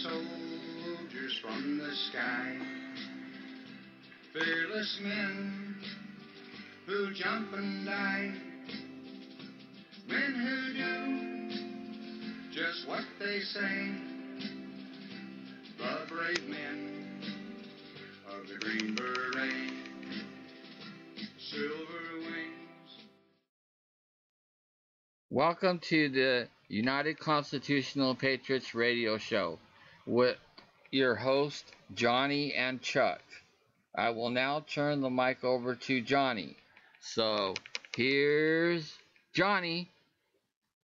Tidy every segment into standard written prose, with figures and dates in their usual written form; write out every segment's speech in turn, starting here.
soldiers from the sky, fearless men who jump and die, men who do just what they say, the brave men of the Green Beret, silver wings. Welcome to the United Constitutional Patriots radio show with your host, Johnny and Chuck. I will now turn the mic over to Johnny. So, here's Johnny.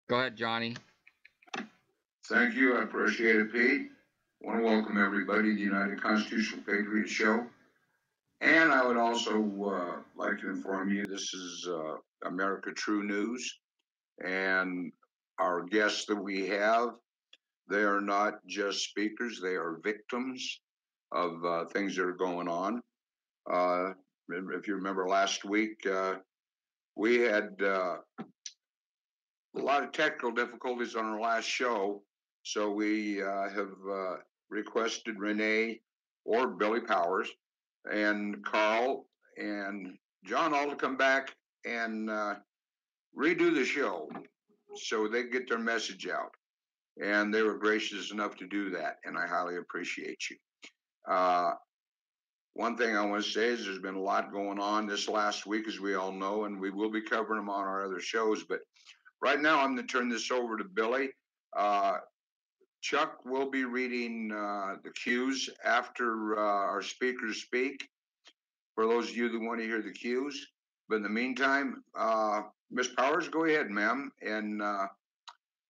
Go ahead, Johnny. Thank you. I appreciate it, Pete. I want to welcome everybody to the United Constitutional Patriots show. And I would also like to inform you this is America True News. And our guests that we have, they are not just speakers, they are victims of things that are going on. If you remember last week, we had a lot of technical difficulties on our last show. So we have requested Renee or Billy Powers and Carl and John all to come back and redo the show so they get their message out. And they were gracious enough to do that, and I highly appreciate you. One thing I want to say is there's been a lot going on this last week, as we all know, and we will be covering them on our other shows. But right now, I'm going to turn this over to Billy. Chuck will be reading the cues after our speakers speak, for those of you that want to hear the cues. But in the meantime, Ms. Powers, go ahead, ma'am. And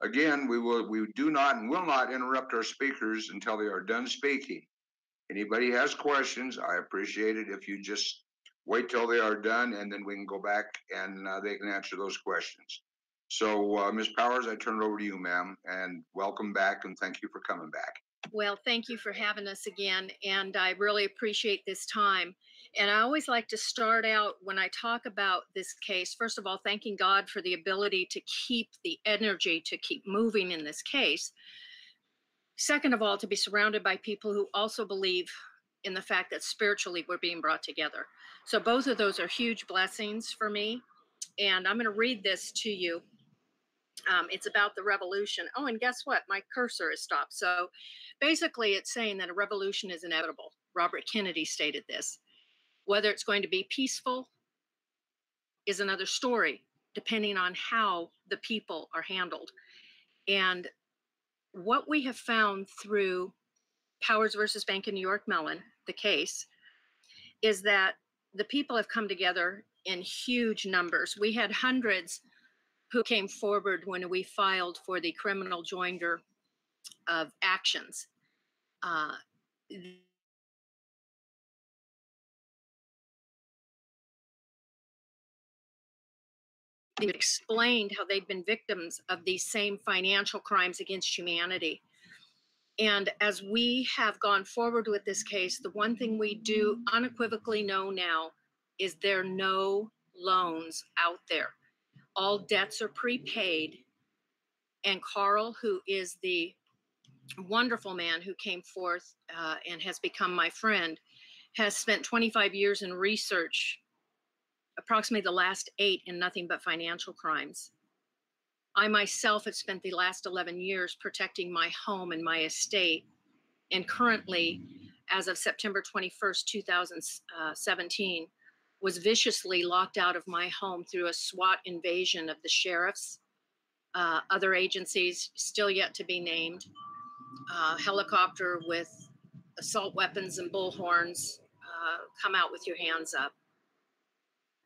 again, we do not and will not interrupt our speakers until they are done speaking. Anybody has questions, I appreciate it if you just wait till they are done, and then we can go back and they can answer those questions. So, Ms. Powers, I turn it over to you, ma'am, and welcome back, and thank you for coming back. Well, thank you for having us again, and I really appreciate this time. And I always like to start out when I talk about this case, first of all, thanking God for the ability to keep the energy to keep moving in this case. Second of all, to be surrounded by people who also believe in the fact that spiritually we're being brought together. So both of those are huge blessings for me. And I'm going to read this to you. It's about the revolution. Oh, and guess what? My cursor is stopped. So basically it's saying that a revolution is inevitable. Robert Kennedy stated this. Whether it's going to be peaceful is another story, depending on how the people are handled. And what we have found through Powers versus Bank of New York Mellon, the case, is that the people have come together in huge numbers. We had hundreds who came forward when we filed for the criminal joinder of actions. They explained how they'd been victims of these same financial crimes against humanity. And as we have gone forward with this case, the one thing we do unequivocally know now is there are no loans out there. All debts are prepaid. And Carl, who is the wonderful man who came forth and has become my friend, has spent 25 years in research, approximately the last 8 in nothing but financial crimes. I myself have spent the last 11 years protecting my home and my estate. And currently, as of September 21st, 2017, was viciously locked out of my home through a SWAT invasion of the sheriffs, other agencies still yet to be named, helicopter with assault weapons and bullhorns, come out with your hands up.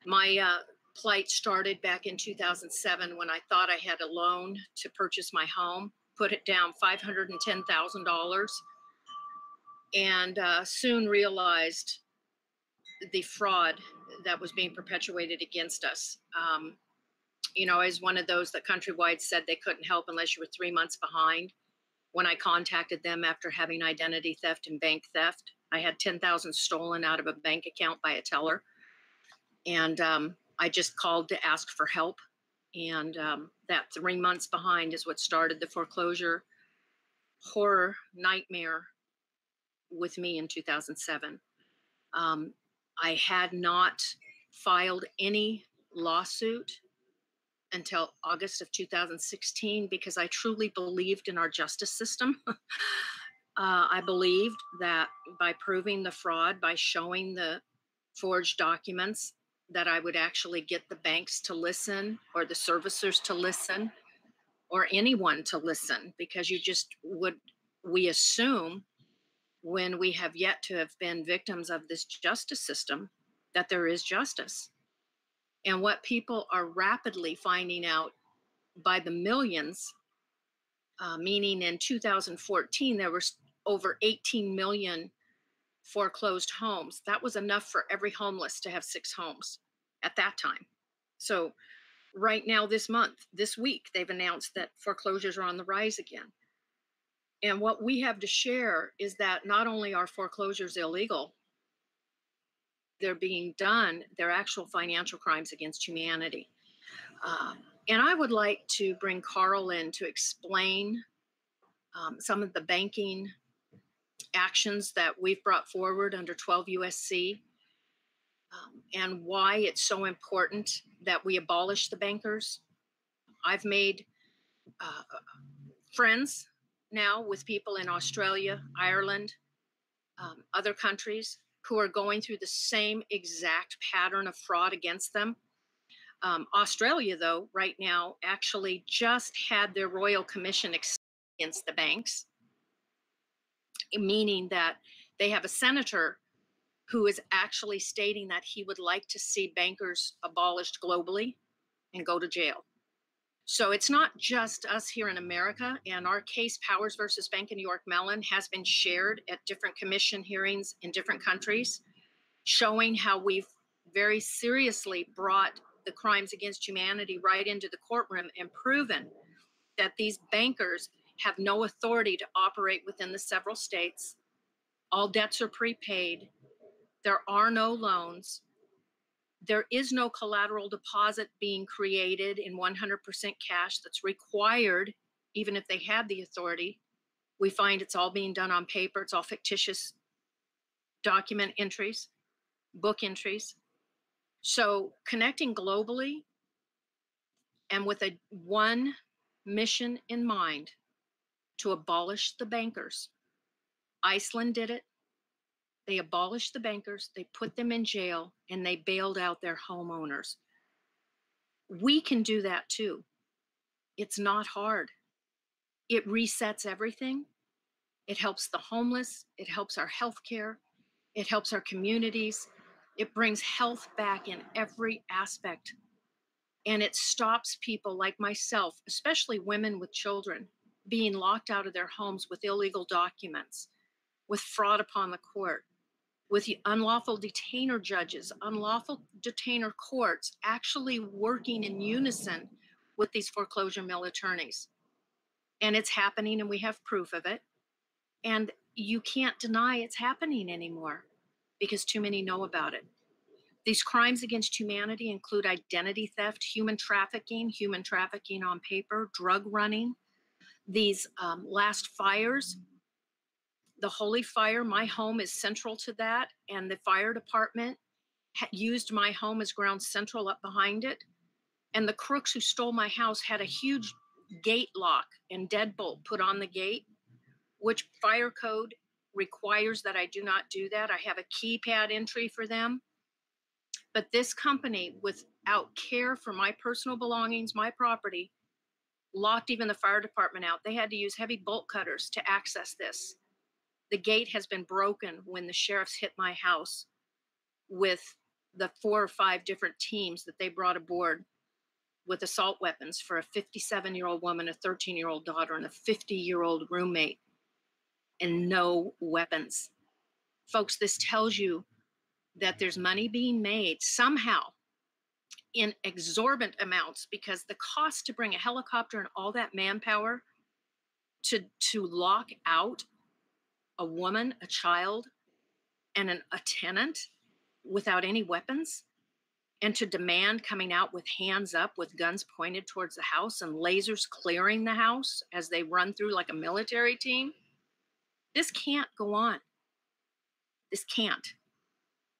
My plight started back in 2007 when I thought I had a loan to purchase my home, put it down $510,000, and soon realized the fraud that was being perpetuated against us. You know, as one of those that Countrywide said they couldn't help unless you were 3 months behind. When I contacted them after having identity theft and bank theft, I had $10,000 stolen out of a bank account by a teller. And I just called to ask for help. And that 3 months behind is what started the foreclosure horror nightmare with me in 2007. I had not filed any lawsuit until August of 2016 because I truly believed in our justice system. I believed that by proving the fraud, by showing the forged documents, that I would actually get the banks to listen or the servicers to listen or anyone to listen, because we assume when we have yet to have been victims of this justice system that there is justice. And what people are rapidly finding out by the millions, meaning in 2014, there were over 18 million foreclosed homes. That was enough for every homeless to have 6 homes at that time. So right now, this week, they've announced that foreclosures are on the rise again. And what we have to share is that not only are foreclosures illegal, they're being done, they're actual financial crimes against humanity. And I would like to bring Carl in to explain some of the banking actions that we've brought forward under 12 USC and why it's so important that we abolish the bankers. I've made friends now with people in Australia, Ireland, other countries who are going through the same exact pattern of fraud against them. Australia, though, right now actually just had their Royal Commission against the banks, meaning that they have a senator who is actually stating that he would like to see bankers abolished globally and go to jail. So it's not just us here in America, and our case, Powers versus Bank of New York Mellon, has been shared at different commission hearings in different countries, showing how we've very seriously brought the crimes against humanity right into the courtroom and proven that these bankers have no authority to operate within the several states. All debts are prepaid. There are no loans. There is no collateral deposit being created in 100% cash that's required, even if they had the authority. We find it's all being done on paper. It's all fictitious document entries, book entries. So connecting globally and with one mission in mind, to abolish the bankers. Iceland did it. They abolished the bankers, they put them in jail, and they bailed out their homeowners. We can do that too. It's not hard. It resets everything. It helps the homeless. It helps our healthcare. It helps our communities. It brings health back in every aspect. And it stops people like myself, especially women with children, being locked out of their homes with illegal documents, with fraud upon the court, with the unlawful detainer judges, unlawful detainer courts actually working in unison with these foreclosure mill attorneys. And it's happening, and we have proof of it. And you can't deny it's happening anymore because too many know about it. These crimes against humanity include identity theft, human trafficking on paper, drug running. These last fires, the Holy Fire, my home is central to that, and the fire department used my home as ground central up behind it. And the crooks who stole my house had a huge gate lock and deadbolt put on the gate, which fire code requires that I do not do that. I have a keypad entry for them. But this company, without care for my personal belongings, my property, locked even the fire department out. They had to use heavy bolt cutters to access this. The gate has been broken when the sheriffs hit my house with the 4 or 5 different teams that they brought aboard with assault weapons for a 57-year-old woman, a 13-year-old daughter, and a 50-year-old roommate, and no weapons. Folks, this tells you that there's money being made somehow in exorbitant amounts, because the cost to bring a helicopter and all that manpower to lock out a woman, a child, and a tenant without any weapons, and to demand coming out with hands up with guns pointed towards the house and lasers clearing the house as they run through like a military team. This can't go on. This can't.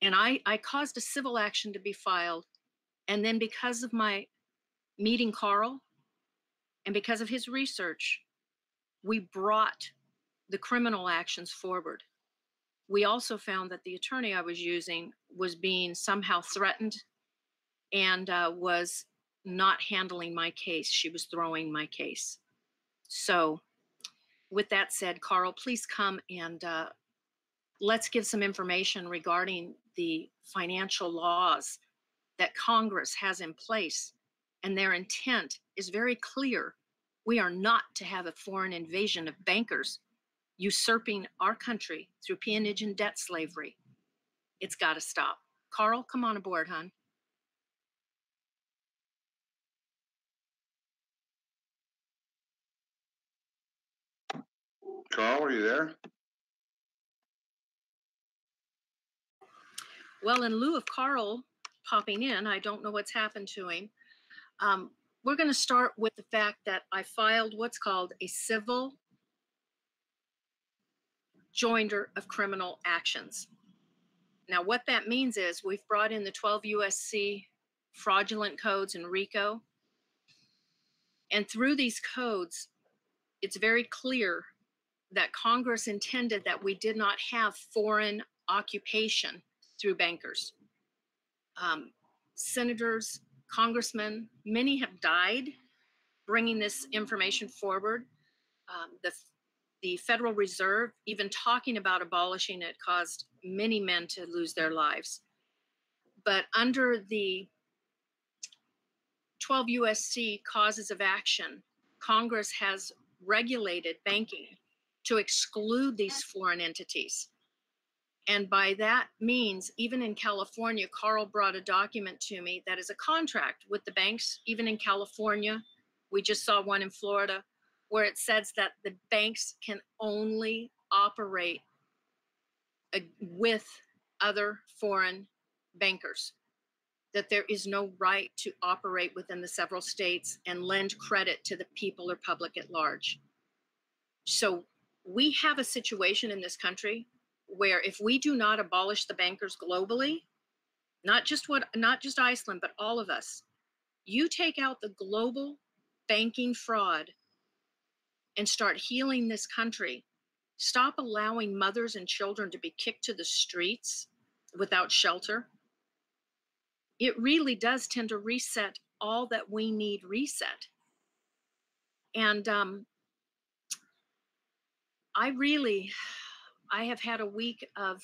And I caused a civil action to be filed. And then because of my meeting Carl and because of his research, we brought the criminal actions forward. We also found that the attorney I was using was being somehow threatened and was not handling my case. She was throwing my case. So with that said, Carl, please come and let's give some information regarding the financial laws that Congress has in place. And their intent is very clear. We are not to have a foreign invasion of bankers usurping our country through peonage and debt slavery. It's got to stop. Carl, come on aboard, hon. Carl, are you there? Well, in lieu of Carl popping in, I don't know what's happened to him. We're going to start with the fact that I filed what's called a civil joinder of criminal actions. Now, what that means is we've brought in the 12 USC fraudulent codes in RICO. And through these codes, it's very clear that Congress intended that we did not have foreign occupation through bankers. Senators, congressmen, many have died bringing this information forward. The Federal Reserve, even talking about abolishing it, caused many men to lose their lives. But under the 12 USC causes of action, Congress has regulated banking to exclude these foreign entities. And by that means, even in California, Carl brought a document to me that is a contract with the banks, even in California. We just saw one in Florida where it says that the banks can only operate with other foreign bankers, that there is no right to operate within the several states and lend credit to the people or public at large. So we have a situation in this country where if we do not abolish the bankers globally, not just Iceland, but all of us, you take out the global banking fraud and start healing this country, stop allowing mothers and children to be kicked to the streets without shelter, it really does tend to reset all that we need reset. And I have had a week of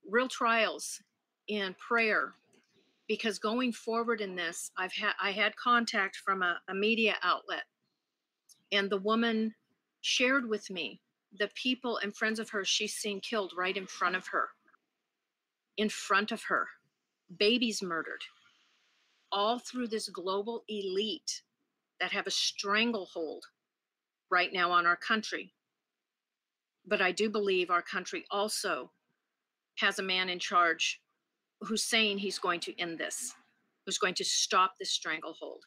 real trials in prayer, because going forward in this, I had contact from a media outlet, and the woman shared with me the people and friends of hers she's seen killed right in front of her, babies murdered, all through this global elite that have a stranglehold right now on our country. But I do believe our country also has a man in charge who's saying he's going to end this, who's going to stop this stranglehold.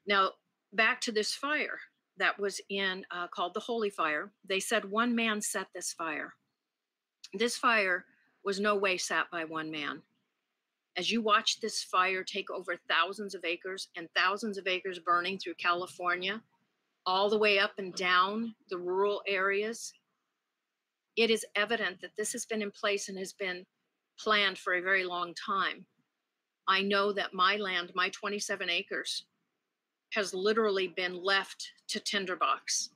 Now, back to this fire that was in called the Holy Fire. They said one man set this fire. This fire was no way set by one man. As you watch this fire take over thousands of acres and thousands of acres burning through California, all the way up and down the rural areas, it is evident that this has been in place and has been planned for a very long time. I know that my land, my 27 acres, has literally been left to tinderbox.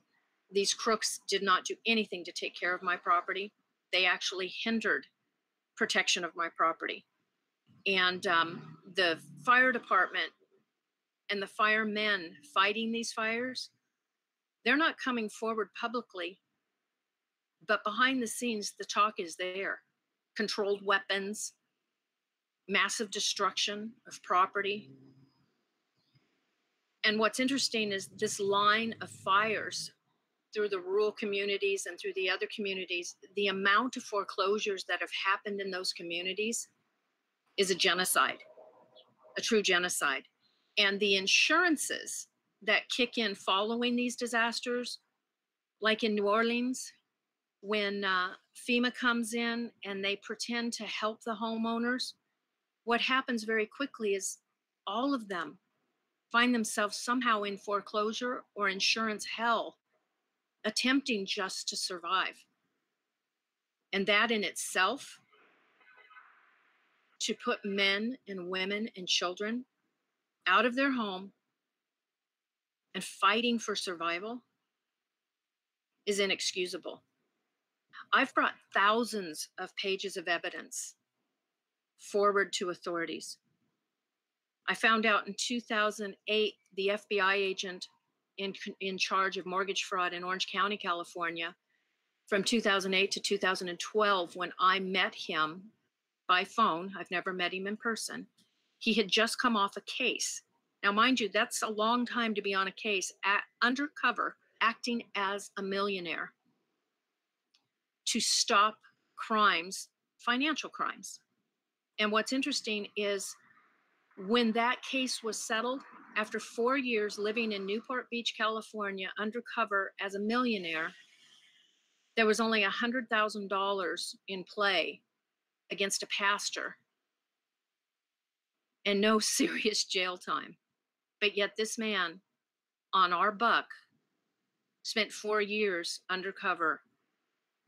These crooks did not do anything to take care of my property. They actually hindered protection of my property. And the fire department and the firemen fighting these fires, they're not coming forward publicly, but behind the scenes, the talk is there. Controlled weapons, massive destruction of property. And what's interesting is this line of fires through the rural communities and through the other communities, the amount of foreclosures that have happened in those communities is a genocide, a true genocide. And the insurances that kick in following these disasters, like in New Orleans, when FEMA comes in and they pretend to help the homeowners, what happens very quickly is all of them find themselves somehow in foreclosure or insurance hell, attempting just to survive. And that in itself, to put men and women and children out of their home and fighting for survival, is inexcusable. I've brought thousands of pages of evidence forward to authorities. I found out in 2008, the FBI agent in charge of mortgage fraud in Orange County, California, from 2008 to 2012, when I met him by phone, I've never met him in person, he had just come off a case. Now, mind you, that's a long time to be on a case, undercover, acting as a millionaire to stop crimes, financial crimes. And what's interesting is when that case was settled, after 4 years living in Newport Beach, California, undercover as a millionaire, there was only $100,000 in play against a pastor and no serious jail time. But yet this man on our buck spent 4 years undercover,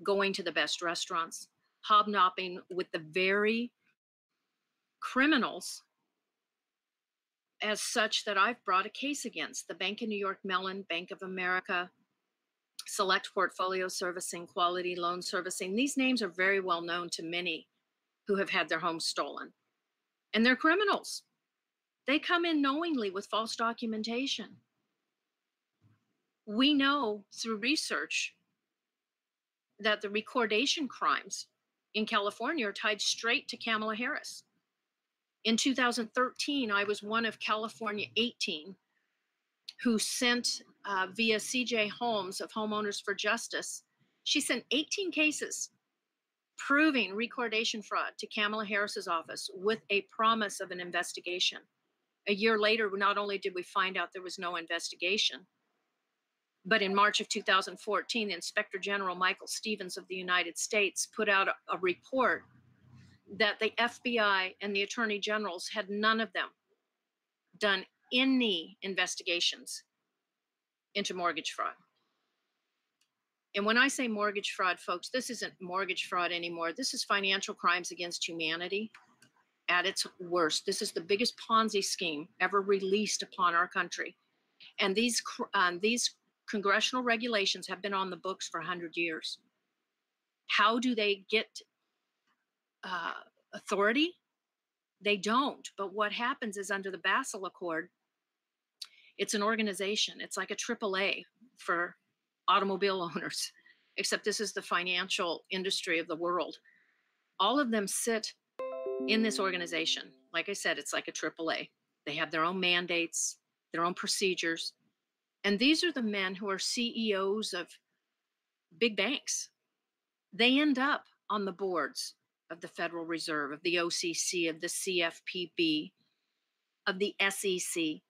going to the best restaurants, hobnobbing with the very criminals as such that I've brought a case against: the Bank of New York Mellon, Bank of America, Select Portfolio Servicing, Quality Loan Servicing. These names are very well known to many who have had their homes stolen. And they're criminals. They come in knowingly with false documentation. We know through research that the recordation crimes in California are tied straight to Kamala Harris. In 2013, I was one of California 18 who sent via CJ Holmes of Homeowners for Justice. She sent 18 cases proving recordation fraud to Kamala Harris's office with a promise of an investigation. A year later, not only did we find out there was no investigation, but in March of 2014, the Inspector General Michael Stevens of the United States put out a report that the FBI and the Attorney Generals had none of them done any investigations into mortgage fraud. And when I say mortgage fraud, folks, this isn't mortgage fraud anymore. This is financial crimes against humanity at its worst. This is the biggest Ponzi scheme ever released upon our country. And these congressional regulations have been on the books for 100 years. How do they get authority? They don't. But what happens is, under the Basel Accord, it's an organization. It's like a AAA for automobile owners, except this is the financial industry of the world. All of them sit in this organization. Like I said, it's like a AAA. They have their own mandates, their own procedures. And these are the men who are CEOs of big banks. They end up on the boards of the Federal Reserve, of the OCC, of the CFPB, of the SEC.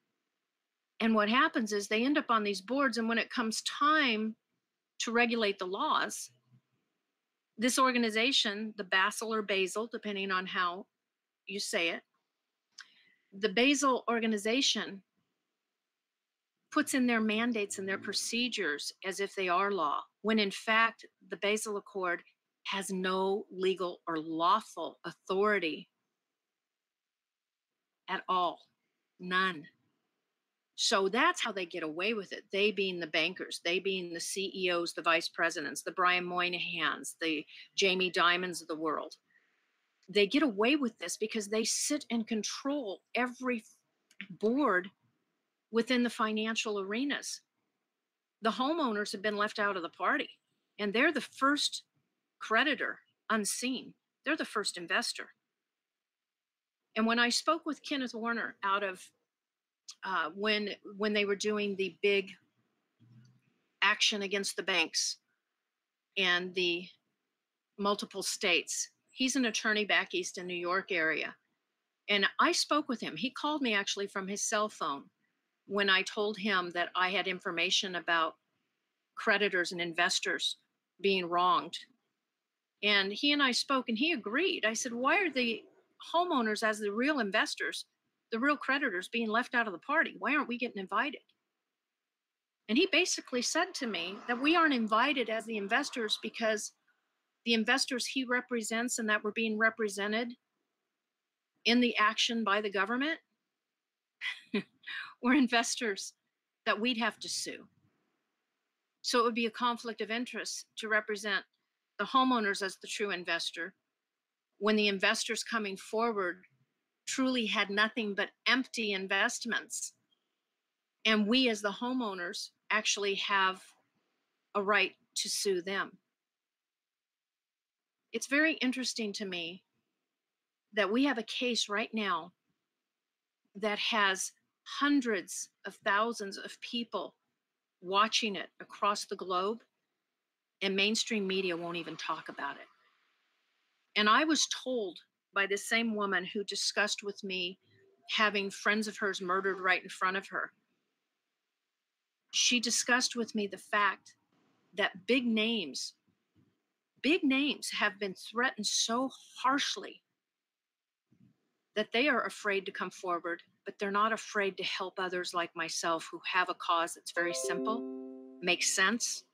And what happens is they end up on these boards, and when it comes time to regulate the laws, this organization, the Basel or Basel, depending on how you say it, the Basel organization puts in their mandates and their procedures as if they are law, when in fact the Basel Accord has no legal or lawful authority at all. None. So that's how they get away with it. They being the bankers, they being the CEOs, the vice presidents, the Brian Moynahans, the Jamie Dimons of the world. They get away with this because they sit and control every board within the financial arenas. The homeowners have been left out of the party, and they're the first creditor unseen. They're the first investor. And when I spoke with Kenneth Warner out of when they were doing the big action against the banks and the multiple states, he's an attorney back east in New York area. And I spoke with him. He called me actually from his cell phone when I told him that I had information about creditors and investors being wronged. And he and I spoke, and he agreed. I said, why are the homeowners, as the real investors, the real creditors, being left out of the party? Why aren't we getting invited? And he basically said to me that we aren't invited as the investors because the investors he represents and that were being represented in the action by the government were investors that we'd have to sue. So it would be a conflict of interest to represent the homeowners as the true investor when the investors coming forward truly had nothing but empty investments. And we as the homeowners actually have a right to sue them. It's very interesting to me that we have a case right now that has hundreds of thousands of people watching it across the globe, and mainstream media won't even talk about it. And I was told by this same woman who discussed with me having friends of hers murdered right in front of her. She discussed with me the fact that big names have been threatened so harshly that they are afraid to come forward, but they're not afraid to help others like myself who have a cause that's very simple, makes sense,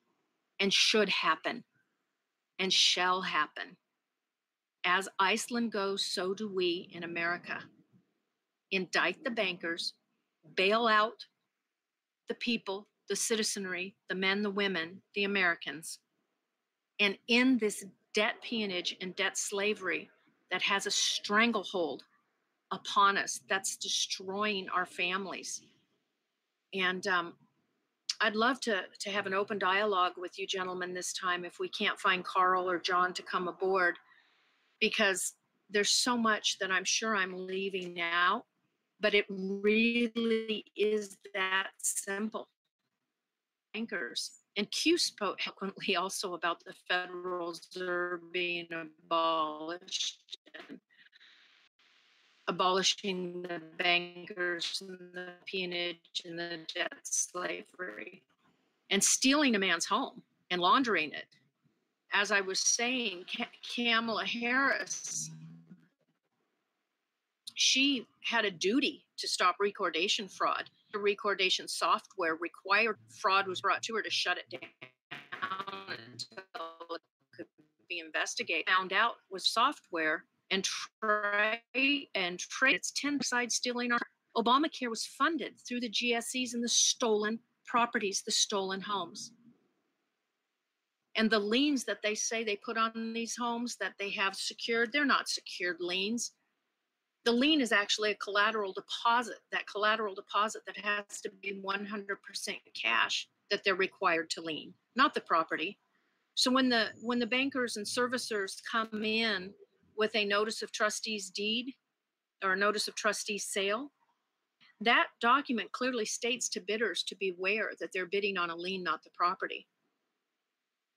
and should happen and shall happen. As Iceland goes, so do we in America. Indict the bankers, bail out the people, the citizenry, the men, the women, the Americans, and end this debt peonage and debt slavery that has a stranglehold upon us, that's destroying our families. And I'd love to have an open dialogue with you gentlemen this time if we can't find Carl or John to come aboard, because there's so much that I'm sure I'm leaving out, but it really is that simple. Bankers. And Q spoke eloquently also about the Federal Reserve being abolished, and abolishing the bankers and the peonage and the debt slavery, and stealing a man's home and laundering it. As I was saying, Kamala Harris, she had a duty to stop recordation fraud. The recordation software required fraud was brought to her to shut it down until it could be investigated. Found out was software and trade its 10 side stealing our Obamacare was funded through the GSEs and the stolen properties, the stolen homes. And the liens that they say they put on these homes that they have secured, they're not secured liens. The lien is actually a collateral deposit, that collateral deposit that has to be 100% cash that they're required to lien, not the property. So when the bankers and servicers come in with a notice of trustee's deed or a notice of trustee's sale, that document clearly states to bidders to beware that they're bidding on a lien, not the property.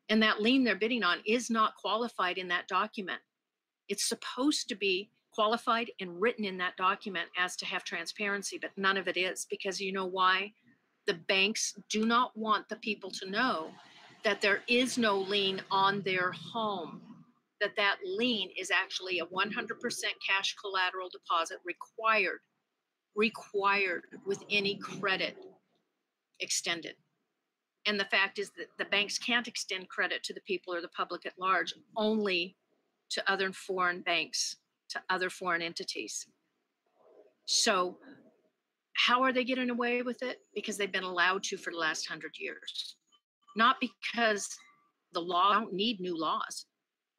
And that lien they're bidding on is not qualified in that document. It's supposed to be qualified and written in that document as to have transparency, but none of it is, because you know why? The banks do not want the people to know that there is no lien on their home, that lien is actually a 100% cash collateral deposit required with any credit extended. And the fact is that the banks can't extend credit to the people or the public at large, only to other foreign banks, to other foreign entities. So how are they getting away with it? Because they've been allowed to for the last 100 years. Not because the law don't need new laws.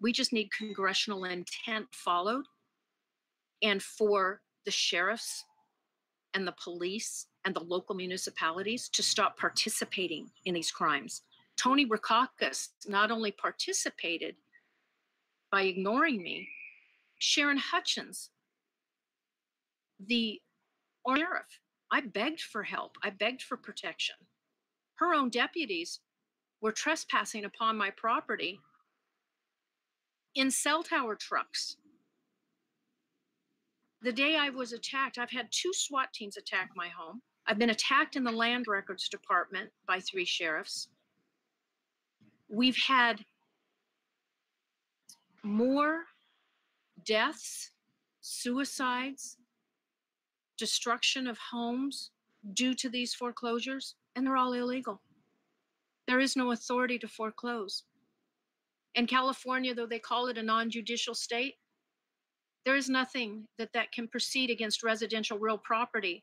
We just need congressional intent followed, and for the sheriffs and the police and the local municipalities to stop participating in these crimes. Tony Rackauckus not only participated by ignoring me, Sharon Hutchins, the sheriff, I begged for help. I begged for protection. Her own deputies were trespassing upon my property in cell tower trucks. The day I was attacked, I've had 2 SWAT teams attack my home. I've been attacked in the land records department by 3 sheriffs. We've had more deaths, suicides, destruction of homes due to these foreclosures, and they're all illegal. There is no authority to foreclose. In California, though they call it a non-judicial state, there is nothing that can proceed against residential real property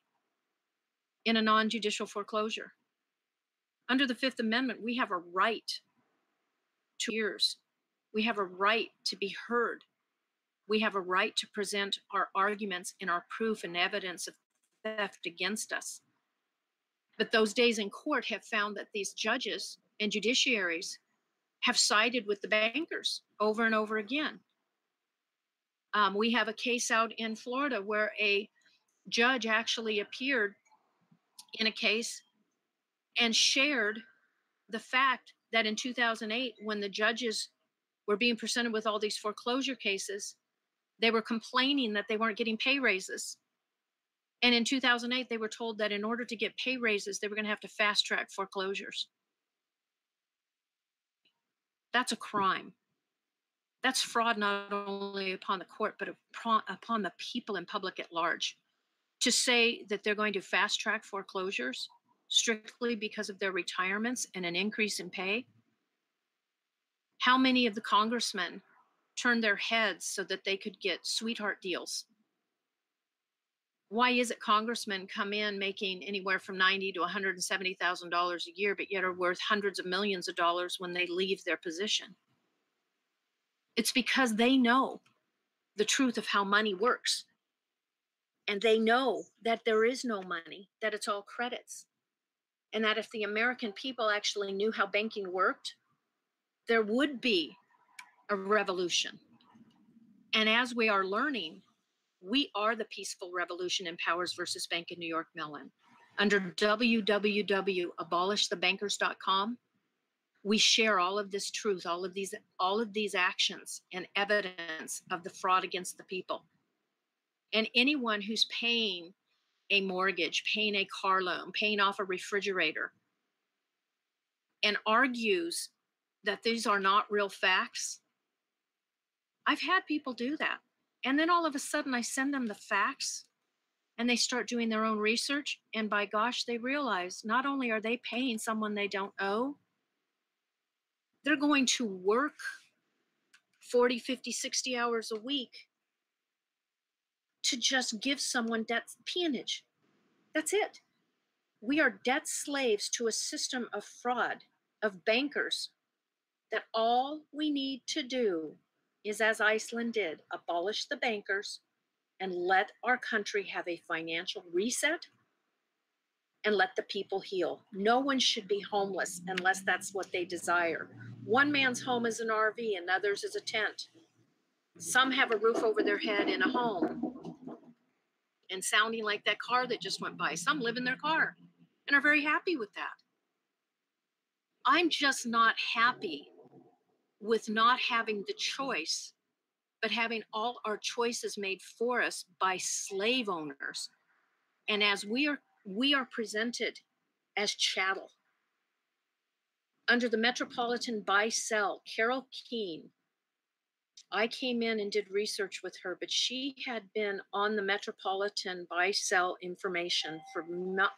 in a non-judicial foreclosure. Under the Fifth Amendment, we have a right to ears. We have a right to be heard. We have a right to present our arguments and our proof and evidence of theft against us. But those days in court have found that these judges and judiciaries have sided with the bankers over and over again. We have a case out in Florida where a judge actually appeared in a case and shared the fact that in 2008, when the judges were being presented with all these foreclosure cases, they were complaining that they weren't getting pay raises. And in 2008, they were told that in order to get pay raises, they were going to have to fast track foreclosures. That's a crime. That's fraud not only upon the court, but upon the people and public at large. To say that they're going to fast track foreclosures strictly because of their retirements and an increase in pay. How many of the congressmen turned their heads so that they could get sweetheart deals? Why is it congressmen come in making anywhere from $90,000 to $170,000 a year, but yet are worth hundreds of millions of dollars when they leave their position? It's because they know the truth of how money works. And they know that there is no money, that it's all credits. And that if the American people actually knew how banking worked, there would be a revolution. And as we are learning, we are the peaceful revolution in Powers versus Bank of New York Mellon. Under www.abolishthebankers.com, we share all of this truth, all of these actions and evidence of the fraud against the people. And anyone who's paying a mortgage, paying a car loan, paying off a refrigerator, and argues that these are not real facts, I've had people do that. And then all of a sudden I send them the facts and they start doing their own research. And by gosh, they realize not only are they paying someone they don't owe, they're going to work 40, 50, 60 hours a week to just give someone debt peonage. That's it. We are debt slaves to a system of fraud, of bankers, that all we need to do is, as Iceland did, abolish the bankers and let our country have a financial reset and let the people heal. No one should be homeless unless that's what they desire. One man's home is an RV, another's is a tent. Some have a roof over their head in a home and sounding like that car that just went by. Some live in their car and are very happy with that. I'm just not happy with not having the choice, but having all our choices made for us by slave owners. And as we are presented as chattel. Under the Metropolitan Buy-Sell, Carol Keene, I came in and did research with her, but she had been on the Metropolitan Buy-Sell information for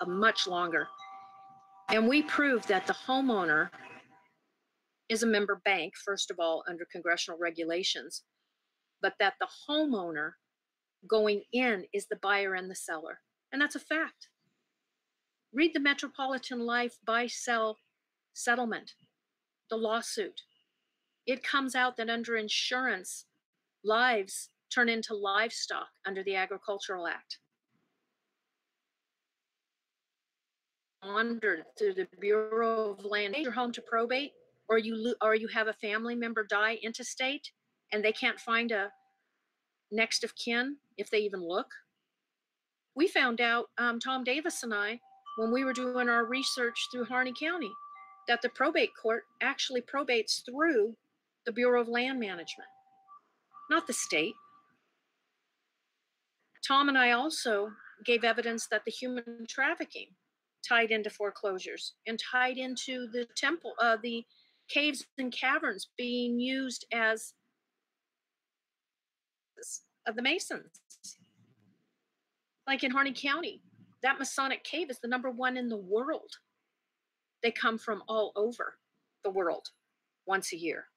much longer. And we proved that the homeowner is a member bank, first of all, under congressional regulations, but that the homeowner going in is the buyer and the seller. And that's a fact. Read the Metropolitan Life Buy-Sell settlement, the lawsuit. It comes out that under insurance, lives turn into livestock under the Agricultural Act. Wandered through the Bureau of Land, your home to probate, or you have a family member die intestate and they can't find a next of kin if they even look. We found out, Tom Davis and I, when we were doing our research through Harney County, that the probate court actually probates through the Bureau of Land Management, not the state. Tom and I also gave evidence that the human trafficking tied into foreclosures and tied into the the caves and caverns being used as of the Masons. Like in Harney County, that Masonic cave is the #1 in the world. They come from all over the world once a year.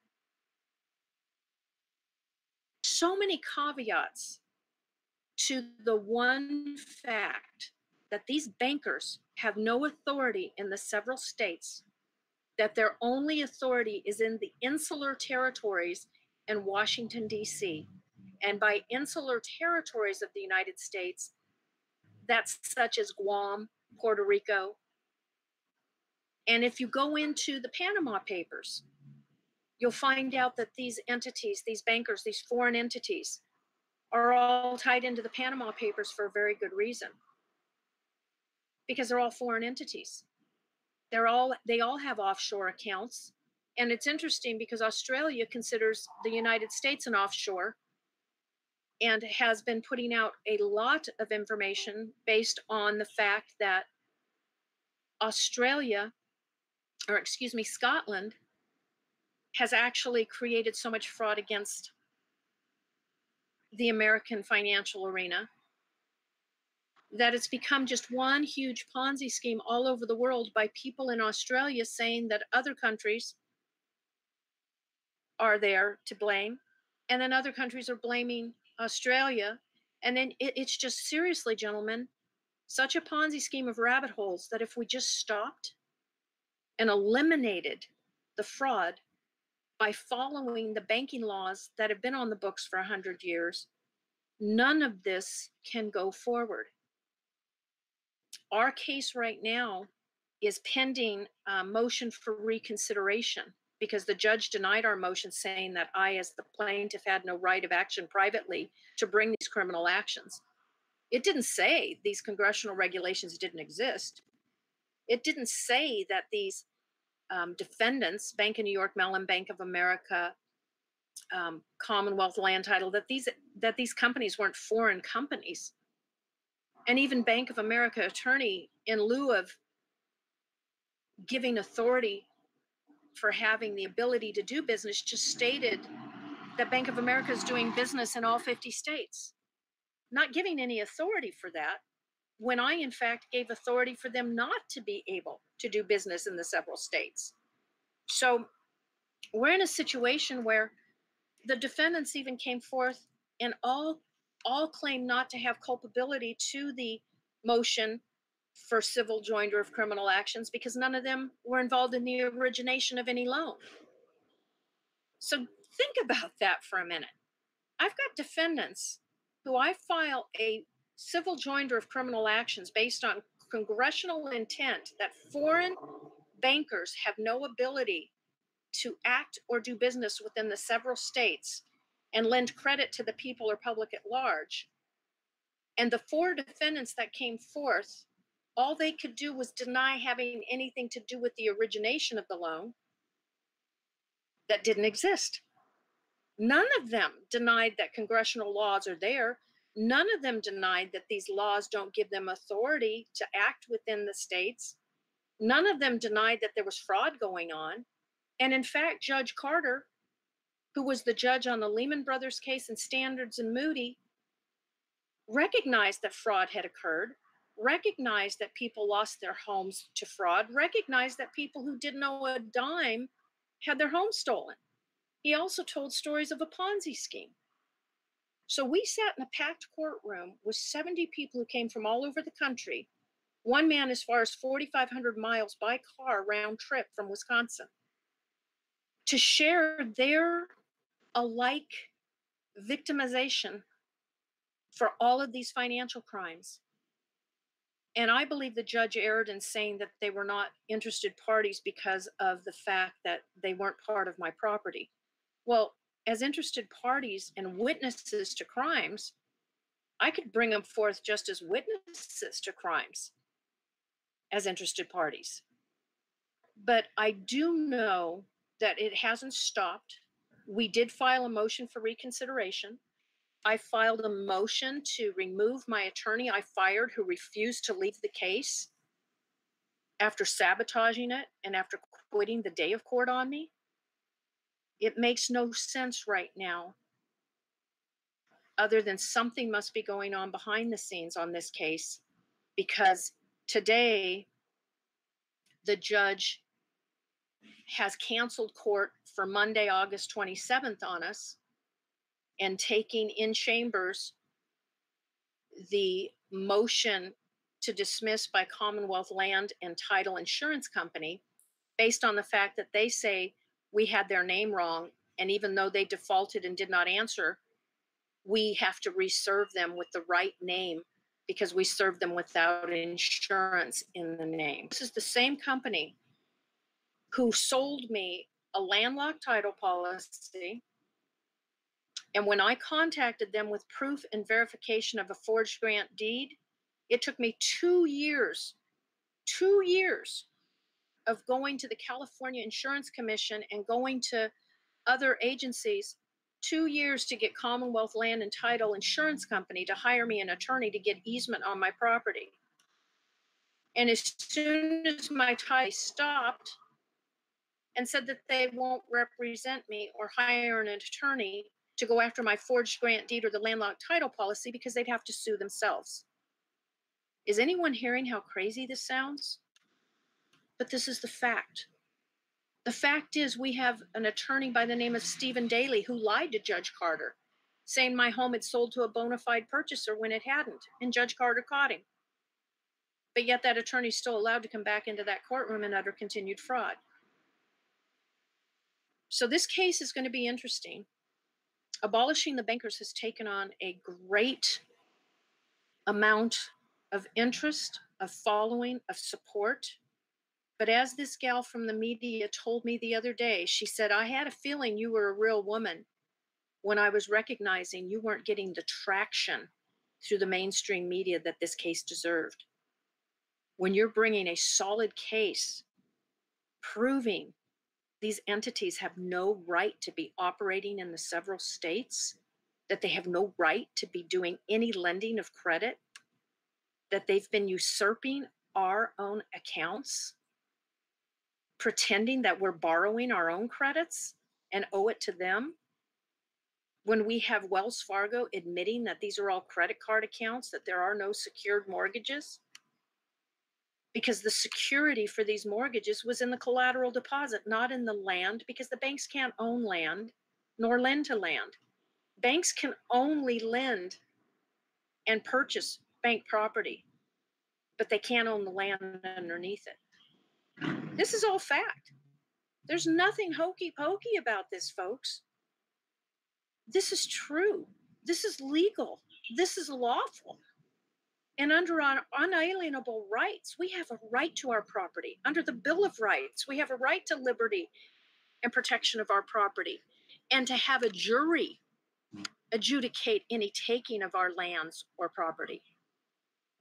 So many caveats to the one fact that these bankers have no authority in the several states, that their only authority is in the insular territories in Washington, D.C. And by insular territories of the United States, that's such as Guam, Puerto Rico. And if you go into the Panama Papers, you'll find out that these entities, these bankers, these foreign entities, are all tied into the Panama Papers for a very good reason. Because they're all foreign entities. They all have offshore accounts. And it's interesting because Australia considers the United States an offshore and has been putting out a lot of information based on the fact that Scotland has actually created so much fraud against the American financial arena that it's become just one huge Ponzi scheme all over the world by people in Australia saying that other countries are there to blame, and then other countries are blaming Australia. And then it's just seriously, gentlemen, such a Ponzi scheme of rabbit holes that if we just stopped and eliminated the fraud by following the banking laws that have been on the books for 100 years, none of this can go forward. Our case right now is pending a motion for reconsideration because the judge denied our motion, saying that I, as the plaintiff, had no right of action privately to bring these criminal actions. It didn't say these congressional regulations didn't exist. It didn't say that these defendants, Bank of New York Mellon, Bank of America, Commonwealth Land Title, that these companies weren't foreign companies. And even Bank of America attorney, in lieu of giving authority for having the ability to do business, just stated that Bank of America is doing business in all 50 states, not giving any authority for that, when I, in fact, gave authority for them not to be able to do business in the several states. So we're in a situation where the defendants even came forth and all claim not to have culpability to the motion for civil joinder of criminal actions because none of them were involved in the origination of any loan. So think about that for a minute. I've got defendants who I file a civil joinder of criminal actions based on congressional intent that foreign bankers have no ability to act or do business within the several states and lend credit to the people or public at large. And the 4 defendants that came forth, all they could do was deny having anything to do with the origination of the loan that didn't exist. None of them denied that congressional laws are there. None of them denied that these laws don't give them authority to act within the states. None of them denied that there was fraud going on. And in fact, Judge Carter, who was the judge on the Lehman Brothers case and Standards and Moody, recognized that fraud had occurred, recognized that people lost their homes to fraud, recognized that people who didn't owe a dime had their homes stolen. He also told stories of a Ponzi scheme. So we sat in a packed courtroom with 70 people who came from all over the country, one man as far as 4,500 miles by car round trip from Wisconsin, to share their alike victimization for all of these financial crimes. And I believe the judge erred in saying that they were not interested parties because of the fact that they weren't part of my property. Well, as interested parties and witnesses to crimes, I could bring them forth just as witnesses to crimes as interested parties. But I do know that it hasn't stopped. We did file a motion for reconsideration. I filed a motion to remove my attorney I fired who refused to leave the case after sabotaging it and after quitting the day of court on me. It makes no sense right now, other than something must be going on behind the scenes on this case, because today the judge has canceled court for Monday, August 27th on us, and taking in chambers the motion to dismiss by Commonwealth Land and Title Insurance Company based on the fact that they say we had their name wrong. And even though they defaulted and did not answer, we have to reserve them with the right name because we served them without insurance in the name. This is the same company who sold me a landlocked title policy. And when I contacted them with proof and verification of a forged grant deed, it took me 2 years of going to the California Insurance Commission and going to other agencies, 2 years to get Commonwealth Land and Title Insurance Company to hire me an attorney to get easement on my property. And as soon as my title stopped and said that they won't represent me or hire an attorney to go after my forged grant deed or the landlocked title policy because they'd have to sue themselves. Is anyone hearing how crazy this sounds? But this is the fact. The fact is we have an attorney by the name of Stephen Daly who lied to Judge Carter, saying my home had sold to a bona fide purchaser when it hadn't, and Judge Carter caught him. But yet that attorney's still allowed to come back into that courtroom and utter continued fraud. So this case is going to be interesting. Abolishing the bankers has taken on a great amount of interest, of following, of support. But as this gal from the media told me the other day, she said, I had a feeling you were a real woman when I was recognizing you weren't getting the traction through the mainstream media that this case deserved. When you're bringing a solid case proving these entities have no right to be operating in the several states, that they have no right to be doing any lending of credit, that they've been usurping our own accounts, pretending that we're borrowing our own credits and owe it to them, when we have Wells Fargo admitting that these are all credit card accounts, that there are no secured mortgages, because the security for these mortgages was in the collateral deposit, not in the land, because the banks can't own land nor lend to land. Banks can only lend and purchase bank property, but they can't own the land underneath it. This is all fact. There's nothing hokey pokey about this, folks. This is true. This is legal. This is lawful. And under our unalienable rights, we have a right to our property. Under the Bill of Rights, we have a right to liberty and protection of our property, and to have a jury adjudicate any taking of our lands or property.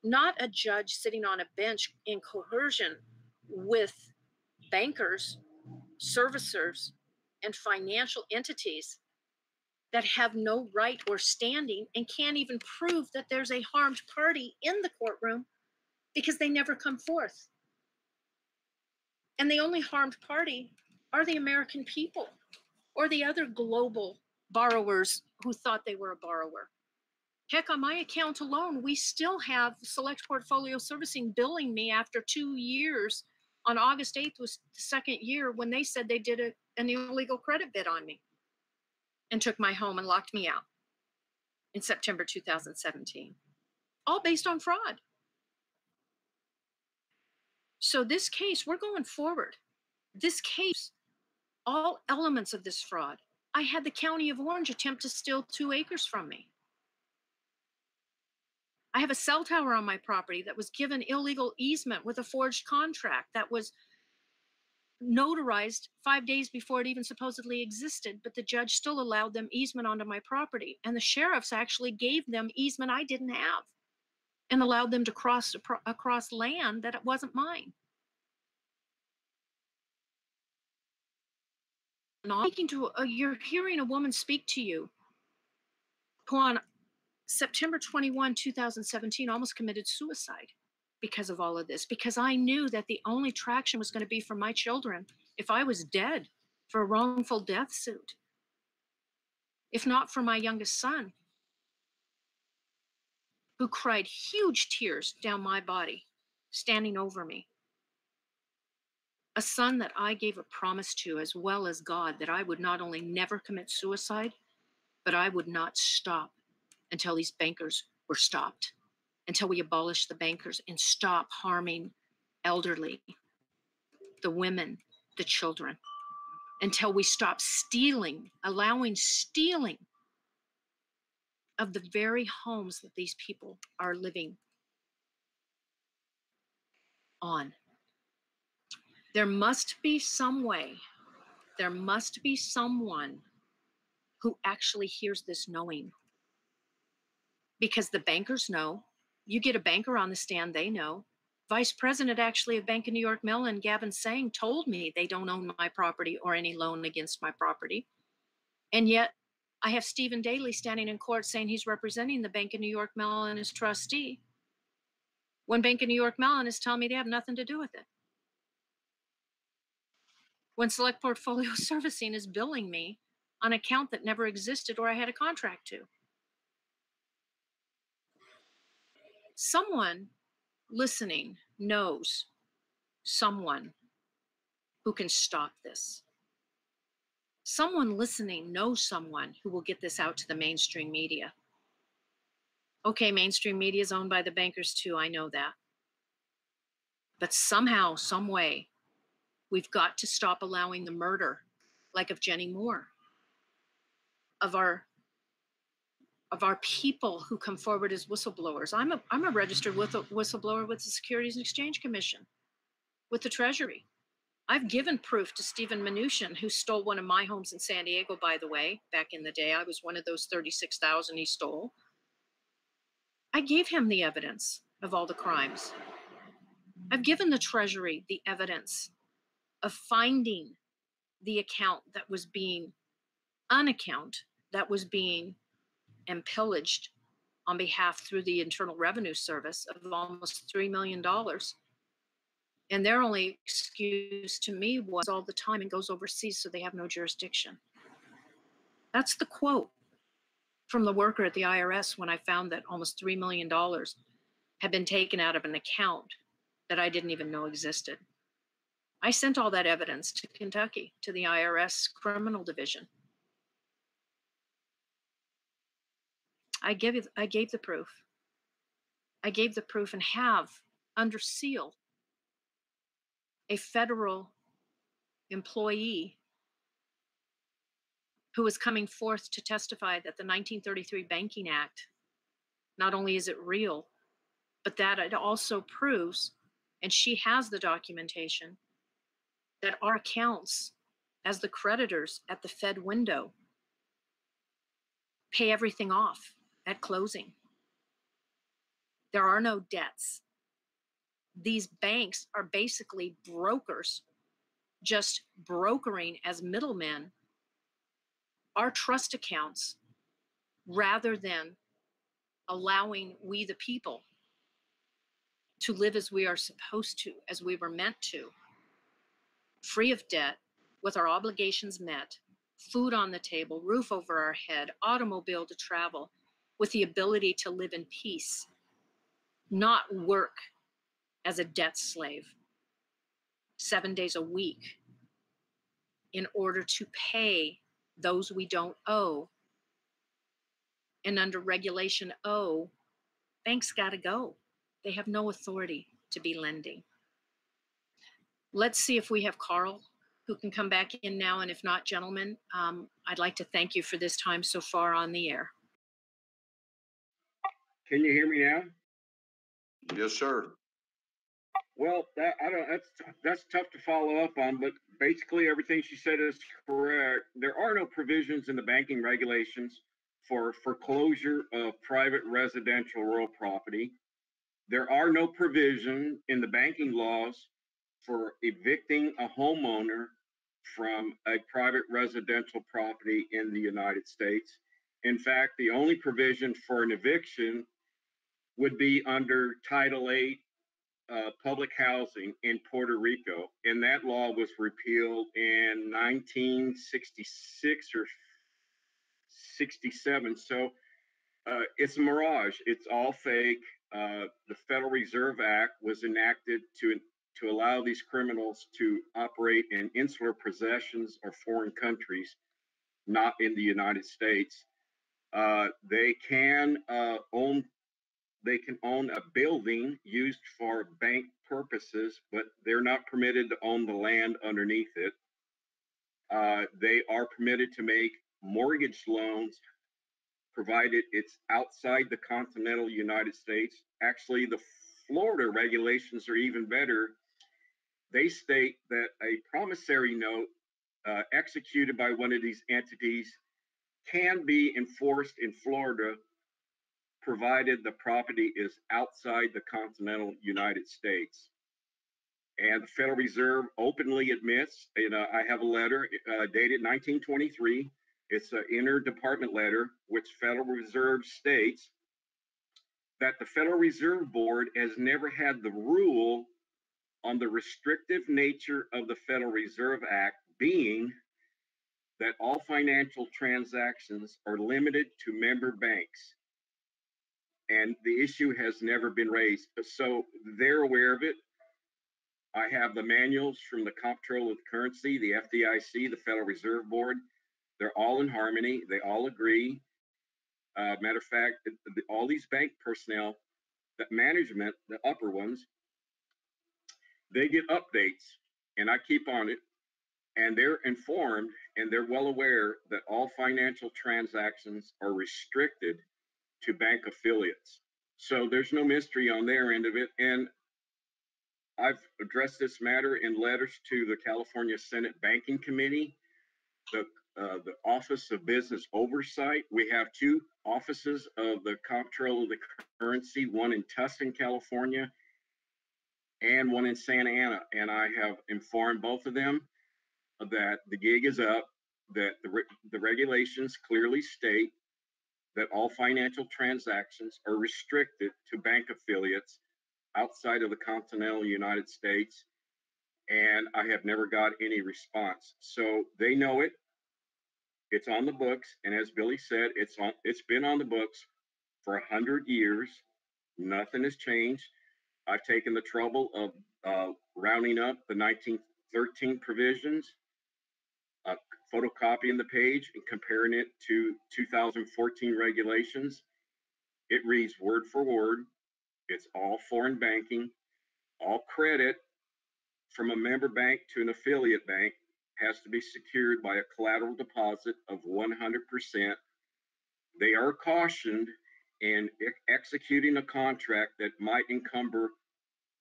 Not a judge sitting on a bench in coercion with bankers, servicers, and financial entities that have no right or standing and can't even prove that there's a harmed party in the courtroom because they never come forth. And the only harmed party are the American people or the other global borrowers who thought they were a borrower. Heck, on my account alone, we still have Select Portfolio Servicing billing me after 2 years. On August 8th was the second year when they said they did an illegal credit bid on me and took my home and locked me out in September 2017. All based on fraud. So this case, we're going forward. This case, all elements of this fraud. I had the County of Orange attempt to steal 2 acres from me. I have a cell tower on my property that was given illegal easement with a forged contract that was notarized 5 days before it even supposedly existed, but the judge still allowed them easement onto my property. And the sheriffs actually gave them easement I didn't have and allowed them to cross across land that it wasn't mine. You're hearing a woman speak to you who on September 21, 2017, almost committed suicide because of all of this, because I knew that the only traction was going to be for my children if I was dead for a wrongful death suit, if not for my youngest son, who cried huge tears down my body, standing over me. A son that I gave a promise to, as well as God, that I would not only never commit suicide, but I would not stop until these bankers were stopped, until we abolish the bankers and stop harming elderly, the women, the children, until we stop stealing, allowing stealing of the very homes that these people are living on. There must be some way, there must be someone who actually hears this knowing. Because the bankers know. You get a banker on the stand, they know. Vice President actually of Bank of New York Mellon, Gavin Sang, told me they don't own my property or any loan against my property. And yet I have Stephen Daly standing in court saying he's representing the Bank of New York Mellon as trustee, when Bank of New York Mellon is telling me they have nothing to do with it. When Select Portfolio Servicing is billing me on an account that never existed or I had a contract to. Someone listening knows someone who can stop this. Someone listening knows someone who will get this out to the mainstream media. Okay, mainstream media is owned by the bankers too, I know that. But somehow, some way, we've got to stop allowing the murder, like of Jenny Moore, of our people who come forward as whistleblowers. I'm a registered whistleblower with the Securities and Exchange Commission, with the Treasury. I've given proof to Stephen Mnuchin, who stole one of my homes in San Diego, by the way, back in the day. I was one of those 36,000 he stole. I gave him the evidence of all the crimes. I've given the Treasury the evidence of finding the account that was being, an account that was being and pillaged on behalf through the Internal Revenue Service of almost $3 million. And their only excuse to me was all the time and goes overseas, so they have no jurisdiction. That's the quote from the worker at the IRS when I found that almost $3 million had been taken out of an account that I didn't even know existed. I sent all that evidence to Kentucky, to the IRS Criminal Division. I gave the proof. I gave the proof and have under seal a federal employee who is coming forth to testify that the 1933 Banking Act, not only is it real, but that it also proves, and she has the documentation, that our accounts as the creditors at the Fed window pay everything off at closing. There are no debts. These banks are basically brokers, just brokering as middlemen our trust accounts rather than allowing we the people to live as we are supposed to, as we were meant to, free of debt, with our obligations met, food on the table, roof over our head, automobile to travel, with the ability to live in peace, not work as a debt slave 7 days a week in order to pay those we don't owe. And under Regulation O, banks got to go. They have no authority to be lending. Let's see if we have Carl, who can come back in now. And if not, gentlemen, I'd like to thank you for this time so far on the air. Can you hear me now? Yes, sir. Well, that's tough to follow up on, but basically everything she said is correct. There are no provisions in the banking regulations for foreclosure of private residential real property. There are no provision in the banking laws for evicting a homeowner from a private residential property in the United States. In fact, the only provision for an eviction would be under Title VIII public housing in Puerto Rico. And that law was repealed in 1966 or 67. So it's a mirage. It's all fake. The Federal Reserve Act was enacted to allow these criminals to operate in insular possessions or foreign countries, not in the United States. They can own a building used for bank purposes, but they're not permitted to own the land underneath it. They are permitted to make mortgage loans, provided it's outside the continental United States. Actually, the Florida regulations are even better. They state that a promissory note executed by one of these entities can be enforced in Florida, provided the property is outside the continental United States. And the Federal Reserve openly admits, I have a letter dated 1923. It's an interdepartment letter, which Federal Reserve states that the Federal Reserve Board has never had the rule on the restrictive nature of the Federal Reserve Act, being that all financial transactions are limited to member banks. And the issue has never been raised. So they're aware of it. I have the manuals from the Comptroller of the Currency, the FDIC, the Federal Reserve Board. They're all in harmony. They all agree. Matter of fact, all these bank personnel, that management, the upper ones, they get updates, and I keep on it, and they're informed, and they're well aware that all financial transactions are restricted to bank affiliates. So there's no mystery on their end of it. And I've addressed this matter in letters to the California Senate Banking Committee, the Office of Business Oversight. We have two offices of the Comptroller of the Currency, one in Tustin, California, and one in Santa Ana. And I have informed both of them that the gig is up, that the regulations clearly state that all financial transactions are restricted to bank affiliates outside of the continental United States. And I have never got any response. So they know it. It's on the books. And as Billy said, it's been on the books for 100 years. Nothing has changed. I've taken the trouble of rounding up the 1913 provisions, photocopying the page and comparing it to 2014 regulations. It reads word for word. It's all foreign banking. All credit from a member bank to an affiliate bank has to be secured by a collateral deposit of 100%. They are cautioned in executing a contract that might encumber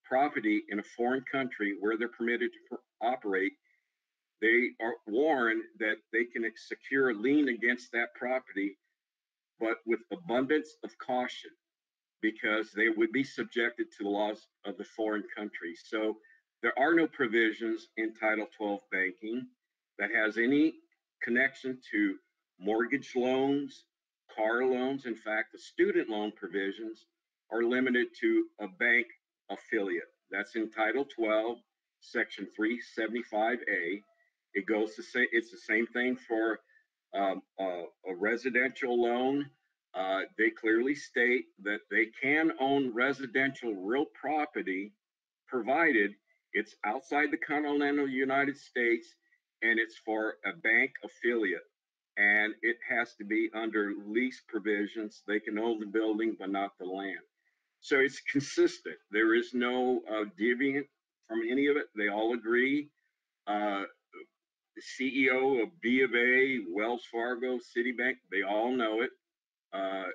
property in a foreign country where they're permitted to operate. They are warned that they can secure a lien against that property, but with abundance of caution, because they would be subjected to the laws of the foreign country. So there are no provisions in Title 12 banking that has any connection to mortgage loans, car loans. In fact, the student loan provisions are limited to a bank affiliate. That's in Title 12, Section 375A. It goes to say it's the same thing for a residential loan. They clearly state that they can own residential real property, provided it's outside the continental United States and it's for a bank affiliate. And it has to be under lease provisions. They can own the building, but not the land. So it's consistent. There is no deviant from any of it. They all agree. The CEO of B of A, Wells Fargo, Citibank, they all know it. As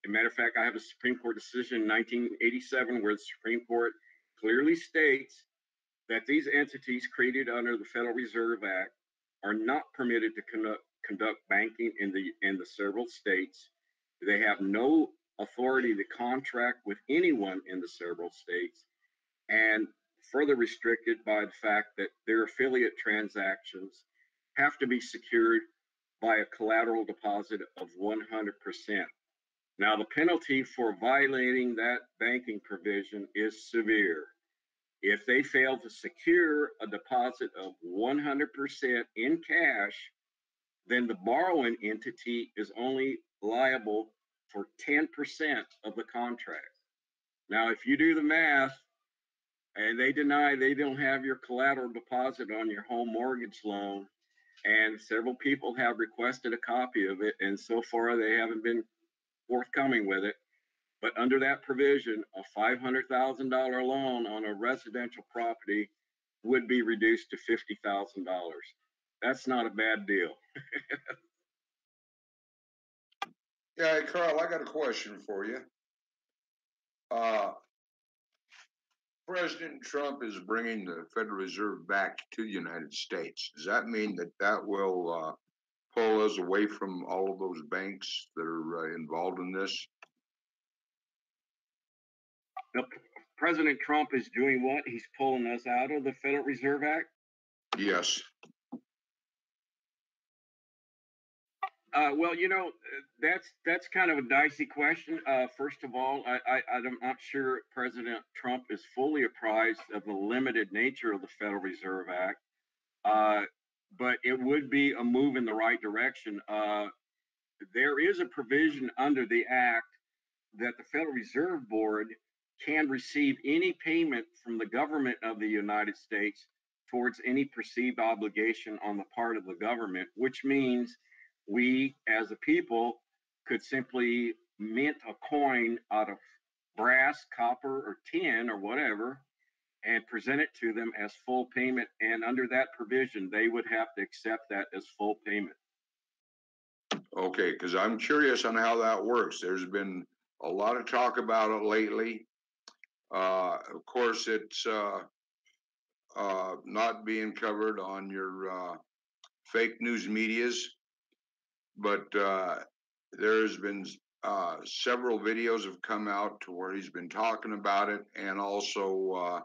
a matter of fact, I have a Supreme Court decision in 1987 where the Supreme Court clearly states that these entities created under the Federal Reserve Act are not permitted to conduct banking in the several states. They have no authority to contract with anyone in the several states, and further restricted by the fact that their affiliate transactions have to be secured by a collateral deposit of 100%. Now, the penalty for violating that banking provision is severe. If they fail to secure a deposit of 100% in cash, then the borrowing entity is only liable for 10% of the contract. Now, if you do the math and they deny they don't have your collateral deposit on your home mortgage loan, and several people have requested a copy of it, and so far they haven't been forthcoming with it. But under that provision, a $500,000 loan on a residential property would be reduced to $50,000. That's not a bad deal. Yeah, hey, Carl, I got a question for you. President Trump is bringing the Federal Reserve back to the United States. Does that mean that that will pull us away from all of those banks that are involved in this? Now, President Trump is doing what? He's pulling us out of the Federal Reserve Act? Yes. Well, that's kind of a dicey question. First of all, I'm not sure President Trump is fully apprised of the limited nature of the Federal Reserve Act, but it would be a move in the right direction. There is a provision under the Act that the Federal Reserve Board can receive any payment from the government of the United States towards any perceived obligation on the part of the government, which means we as a people could simply mint a coin out of brass, copper, or tin or whatever and present it to them as full payment. And under that provision, they would have to accept that as full payment. Okay, because I'm curious on how that works. There's been a lot of talk about it lately. Of course, it's not being covered on your fake news medias, but there's been several videos have come out to where he's been talking about it, and also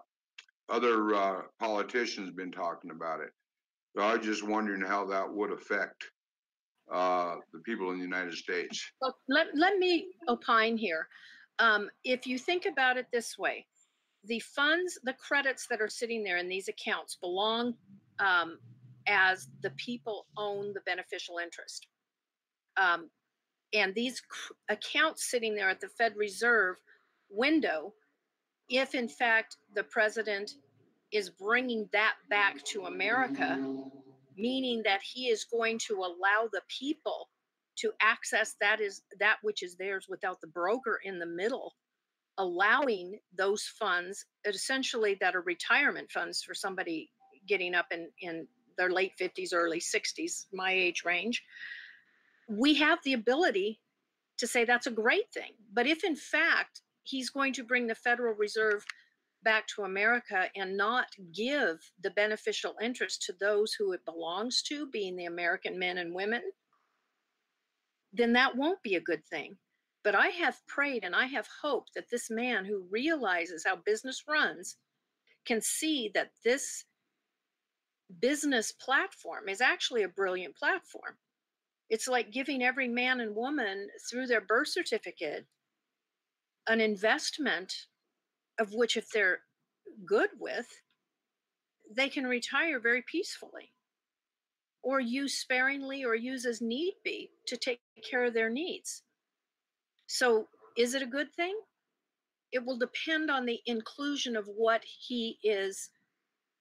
other politicians been talking about it. So I was just wondering how that would affect the people in the United States. Well, let me opine here. If you think about it this way, the funds, the credits that are sitting there in these accounts belong as the people own the beneficial interest. And these accounts sitting there at the Fed Reserve window, if in fact the president is bringing that back to America, meaning that he is going to allow the people to access that which is theirs without the broker in the middle, allowing those funds, essentially that are retirement funds for somebody getting up in their late 50s, early 60s, my age range, we have the ability to say that's a great thing. But if in fact he's going to bring the Federal Reserve back to America and not give the beneficial interest to those who it belongs to, being the American men and women, then that won't be a good thing. But I have prayed and I have hoped that this man who realizes how business runs can see that this business platform is actually a brilliant platform. It's like giving every man and woman through their birth certificate an investment of which, if they're good with, they can retire very peacefully or use sparingly or use as need be to take care of their needs. So is it a good thing? It will depend on the inclusion of what he is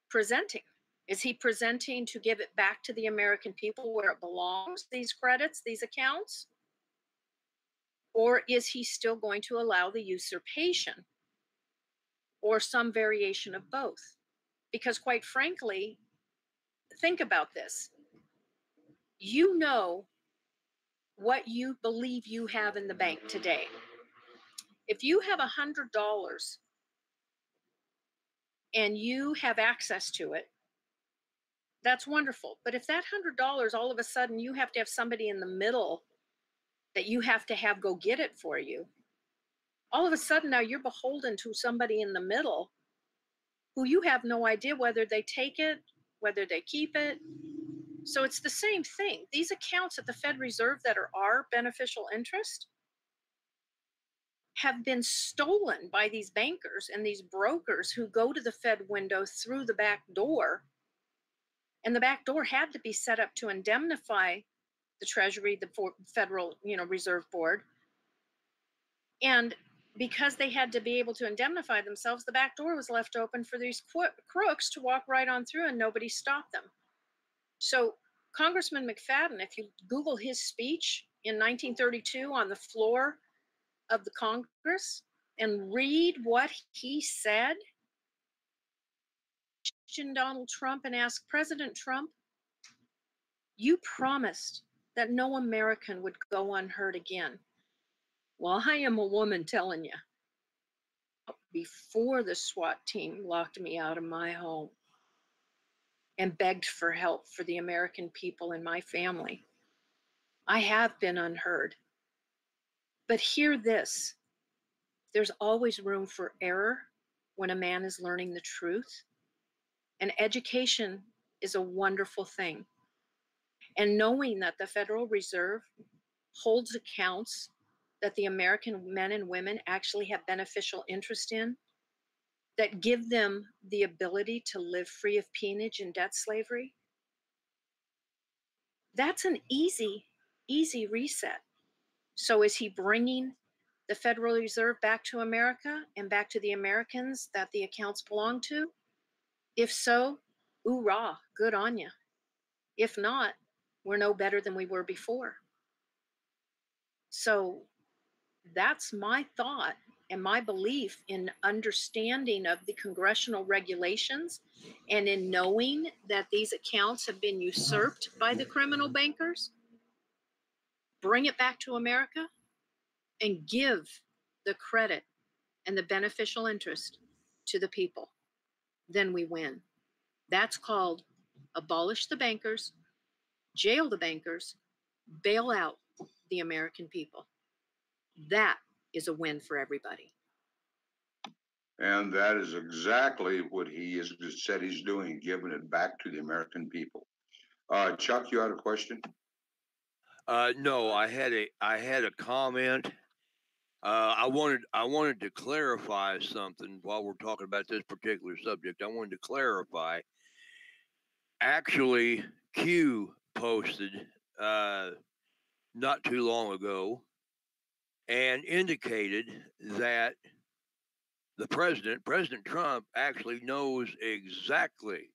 presenting. Is he presenting to give it back to the American people where it belongs, these credits, these accounts? Or is he still going to allow the usurpation or some variation of both? Because quite frankly, think about this. You know what you believe you have in the bank today. If you have $100 and you have access to it, that's wonderful. But if that $100, all of a sudden you have to have somebody in the middle that you have to have go get it for you, all of a sudden now you're beholden to somebody in the middle who you have no idea whether they take it, whether they keep it. So it's the same thing. These accounts at the Fed Reserve that are our beneficial interest have been stolen by these bankers and these brokers who go to the Fed window through the back door. And the back door had to be set up to indemnify the Treasury, the Federal, Reserve Board. And because they had to be able to indemnify themselves, the back door was left open for these crooks to walk right on through, and nobody stopped them. So Congressman McFadden, if you Google his speech in 1932 on the floor of the Congress and read what he said, question Donald Trump and ask President Trump, you promised that no American would go unhurt again. Well, I am a woman telling you, before the SWAT team locked me out of my home and begged for help for the American people and my family, I have been unheard. But hear this, there's always room for error when a man is learning the truth. And education is a wonderful thing. And knowing that the Federal Reserve holds accounts that the American men and women actually have beneficial interest in, that give them the ability to live free of peonage and debt slavery, that's an easy reset. So is he bringing the Federal Reserve back to America and back to the Americans that the accounts belong to? If so, hoorah, good on you. If not, we're no better than we were before. So that's my thought and my belief in understanding of the congressional regulations and in knowing that these accounts have been usurped by the criminal bankers. Bring it back to America and give the credit and the beneficial interest to the people. Then we win. That's called abolish the bankers, jail the bankers, bail out the American people. That is a win for everybody. And that is exactly what he has said he's doing, giving it back to the American people. Chuck, you had a question? No, I had a comment. I wanted to clarify something while we're talking about this particular subject. I wanted to clarify. Actually, Q posted not too long ago and indicated that the President Trump, actually knows exactly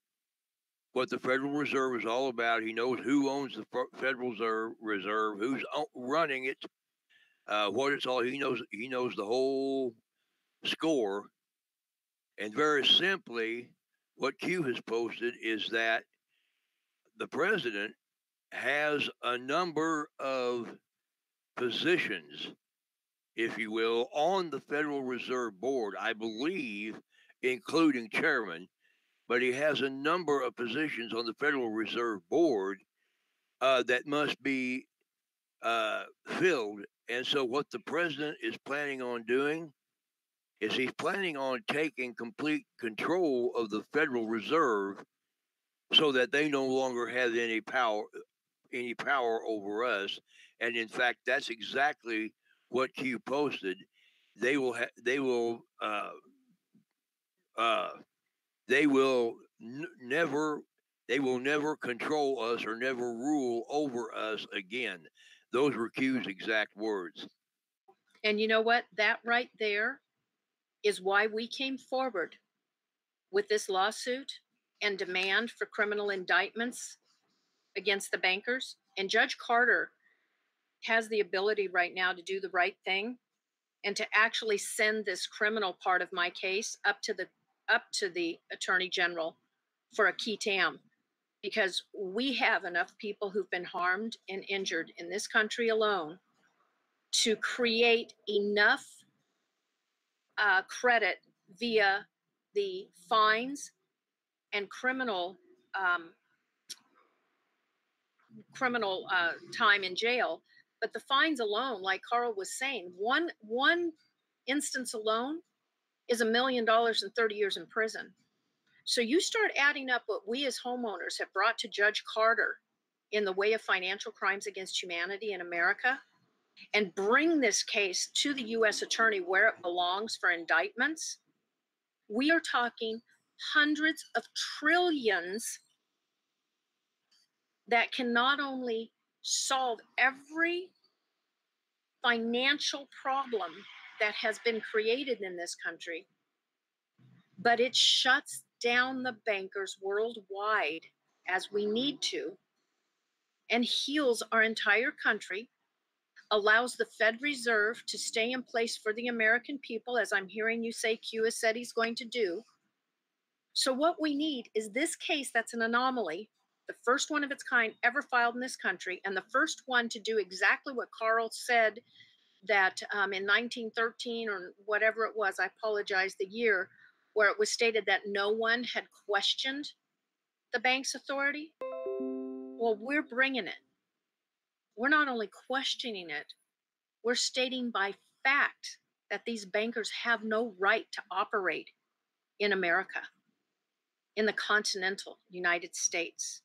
what the Federal Reserve is all about. He knows who owns the Federal Reserve, who's running it, what it's all. He knows the whole score. And very simply, what Q has posted is that the president has a number of positions, if you will, on the Federal Reserve Board, I believe, including chairman, but he has a number of positions on the Federal Reserve Board that must be filled. And so what the president is planning on doing is he's planning on taking complete control of the Federal Reserve so that they no longer have any power over us. And in fact, that's exactly what Q posted. They will never control us or never rule over us again. Those were Q's exact words. And you know what? That right there is why we came forward with this lawsuit and demand for criminal indictments against the bankers. And Judge Carter has the ability right now to do the right thing and to actually send this criminal part of my case up to the Attorney General for a qui tam, because we have enough people who've been harmed and injured in this country alone to create enough credit via the fines and criminal time in jail. But the fines alone, like Carl was saying, one instance alone is $1 million and 30 years in prison. So you start adding up what we as homeowners have brought to Judge Carter in the way of financial crimes against humanity in America and bring this case to the U.S. attorney where it belongs for indictments, we are talking hundreds of trillions that can not only solve every financial problem that has been created in this country, but it shuts down the bankers worldwide as we need to and heals our entire country, allows the Fed Reserve to stay in place for the American people, as I'm hearing you say Q has said he's going to do. So what we need is this case that's an anomaly, the first one of its kind ever filed in this country, and the first one to do exactly what Carl said that in 1913 or whatever it was, I apologize, the year, where it was stated that no one had questioned the bank's authority. Well, we're bringing it. We're not only questioning it, we're stating by fact that these bankers have no right to operate in America, in the continental United States.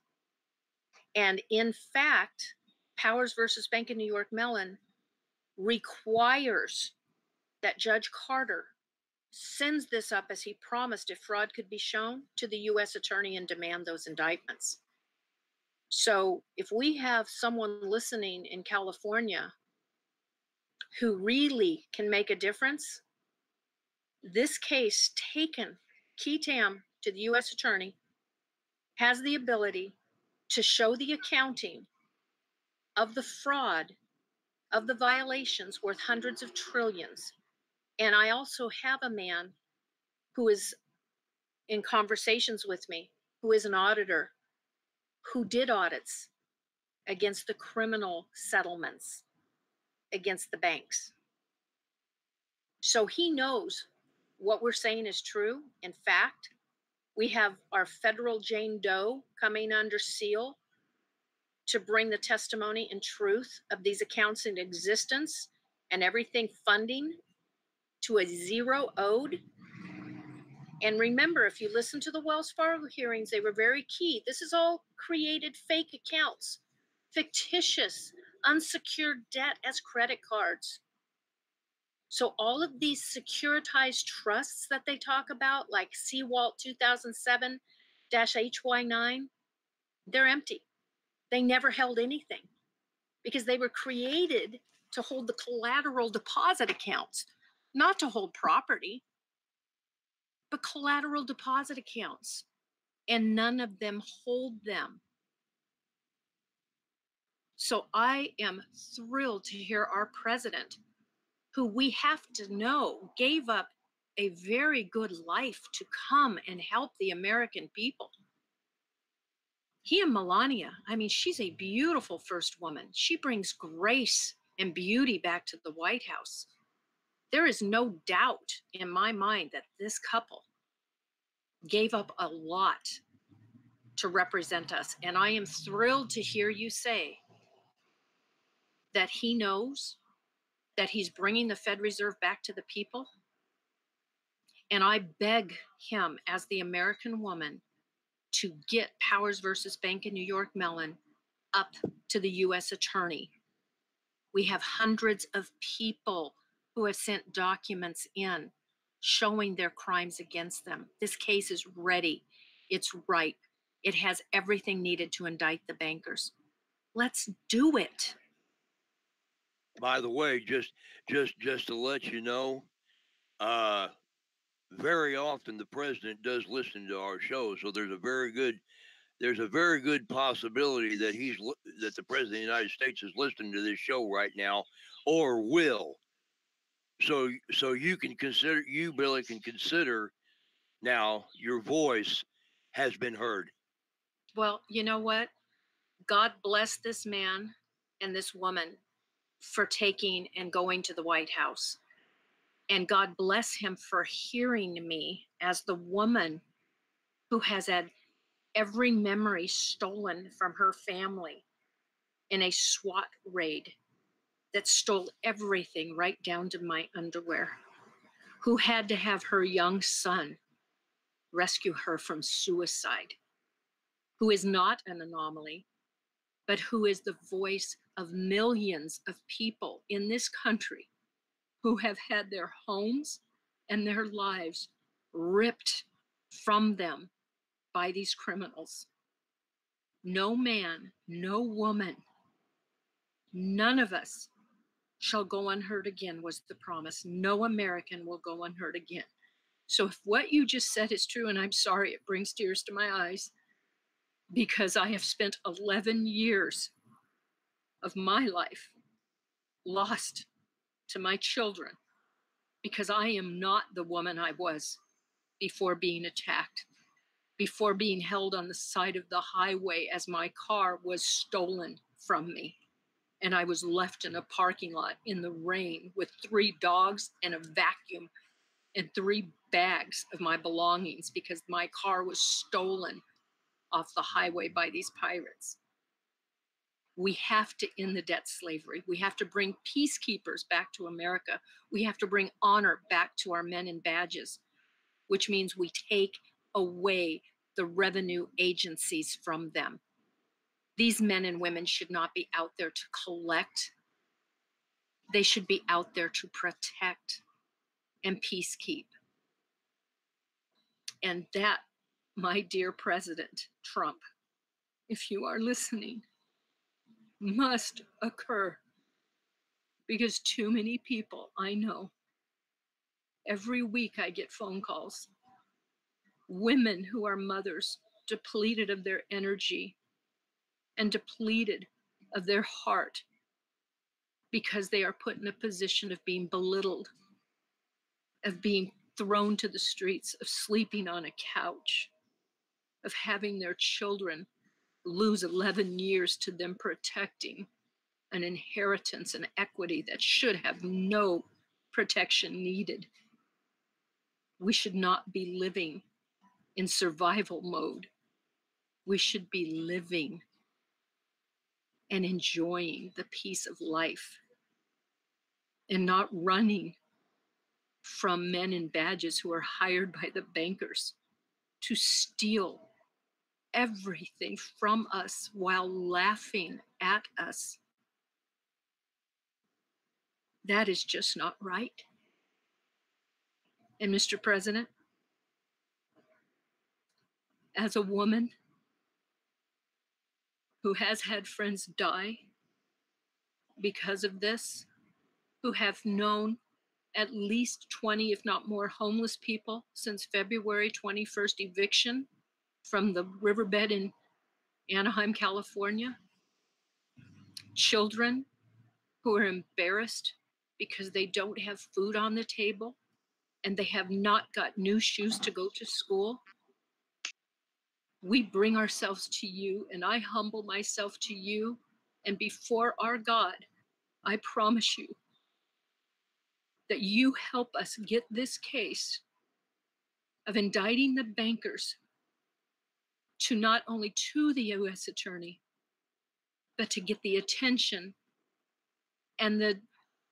And in fact, Powers versus Bank of New York Mellon requires that Judge Carter sends this up, as he promised if fraud could be shown, to the U.S. attorney and demand those indictments. So if we have someone listening in California who really can make a difference, this case taken, key tam, to the U.S. attorney, has the ability to show the accounting of the fraud, of the violations worth hundreds of trillions. And I also have a man who is in conversations with me, who is an auditor, who did audits against the criminal settlements against the banks. So he knows what we're saying is true. In fact, we have our federal Jane Doe coming under seal to bring the testimony and truth of these accounts into existence and everything funding to a zero owed. And remember, if you listen to the Wells Fargo hearings, they were very key. This is all created fake accounts, fictitious, unsecured debt as credit cards. So all of these securitized trusts that they talk about, like Seawalt 2007-HY9, they're empty. They never held anything because they were created to hold the collateral deposit accounts, not to hold property, but collateral deposit accounts. And none of them hold them. So I am thrilled to hear our president, who we have to know gave up a very good life to come and help the American people. He and Melania, I mean, she's a beautiful first woman. She brings grace and beauty back to the White House. There is no doubt in my mind that this couple gave up a lot to represent us. And I am thrilled to hear you say that he knows that he's bringing the Fed Reserve back to the people. And I beg him, as the American woman, to get Powers versus Bank of New York Mellon up to the U.S. attorney. We have hundreds of people who have sent documents in showing their crimes against them. This case is ready. It's ripe. It has everything needed to indict the bankers. Let's do it. By the way, just to let you know, very often the president does listen to our show, so there's a very good possibility that that the president of the United States is listening to this show right now, or will. So you can consider, you Billy can consider now your voice has been heard. Well, you know what? God bless this man and this woman for taking and going to the White House. And God bless him for hearing me as the woman who has had every memory stolen from her family in a SWAT raid that stole everything right down to my underwear, who had to have her young son rescue her from suicide, who is not an anomaly, but who is the voice of millions of people in this country who have had their homes and their lives ripped from them by these criminals. No man, no woman, none of us shall go unhurt again, was the promise. No American will go unhurt again. So if what you just said is true, and I'm sorry, it brings tears to my eyes, because I have spent 11 years of my life lost to my children, because I am not the woman I was before being attacked, before being held on the side of the highway as my car was stolen from me. And I was left in a parking lot in the rain with 3 dogs and a vacuum and 3 bags of my belongings because my car was stolen off the highway by these pirates. We have to end the debt slavery. We have to bring peacekeepers back to America. We have to bring honor back to our men in badges, which means we take away the revenue agencies from them. These men and women should not be out there to collect. They should be out there to protect and peacekeep. And that, my dear President Trump, if you are listening, must occur, because too many people I know, every week I get phone calls, women who are mothers, depleted of their energy and depleted of their heart because they are put in a position of being belittled, of being thrown to the streets, of sleeping on a couch, of having their children lose 11 years to them protecting an inheritance and equity that should have no protection needed. We should not be living in survival mode. We should be living and enjoying the peace of life and not running from men in badges who are hired by the bankers to steal everything from us while laughing at us. That is just not right. And Mr. President, as a woman who has had friends die because of this, who have known at least 20, if not more, homeless people since February 21st eviction from the riverbed in Anaheim, California, children who are embarrassed because they don't have food on the table and they have not got new shoes to go to school. We bring ourselves to you, and I humble myself to you, and before our God, I promise you that you help us get this case of indicting the bankers to not only to the U.S. attorney, but to get the attention and the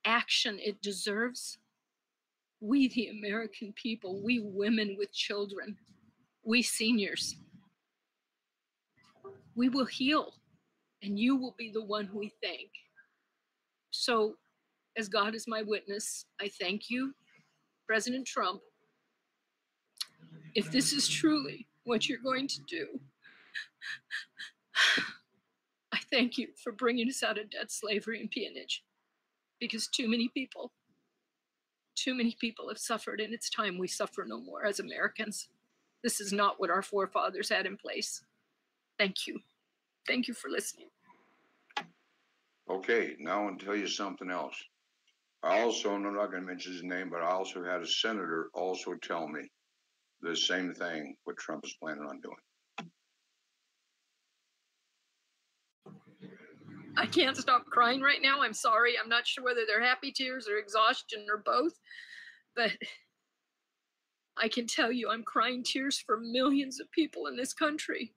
action it deserves. We, the American people, we women with children, we seniors, we will heal, and you will be the one we thank. So, as God is my witness, I thank you, President Trump. If this is truly what you're going to do, I thank you for bringing us out of debt, slavery, and peonage, because too many people have suffered, and it's time we suffer no more as Americans. This is not what our forefathers had in place. Thank you. Thank you for listening. Okay, now I want to tell you something else. I also, and I'm not going to mention his name, but I also had a senator also tell me the same thing, what Trump is planning on doing. I can't stop crying right now. I'm sorry. I'm not sure whether they're happy tears or exhaustion or both, but I can tell you I'm crying tears for millions of people in this country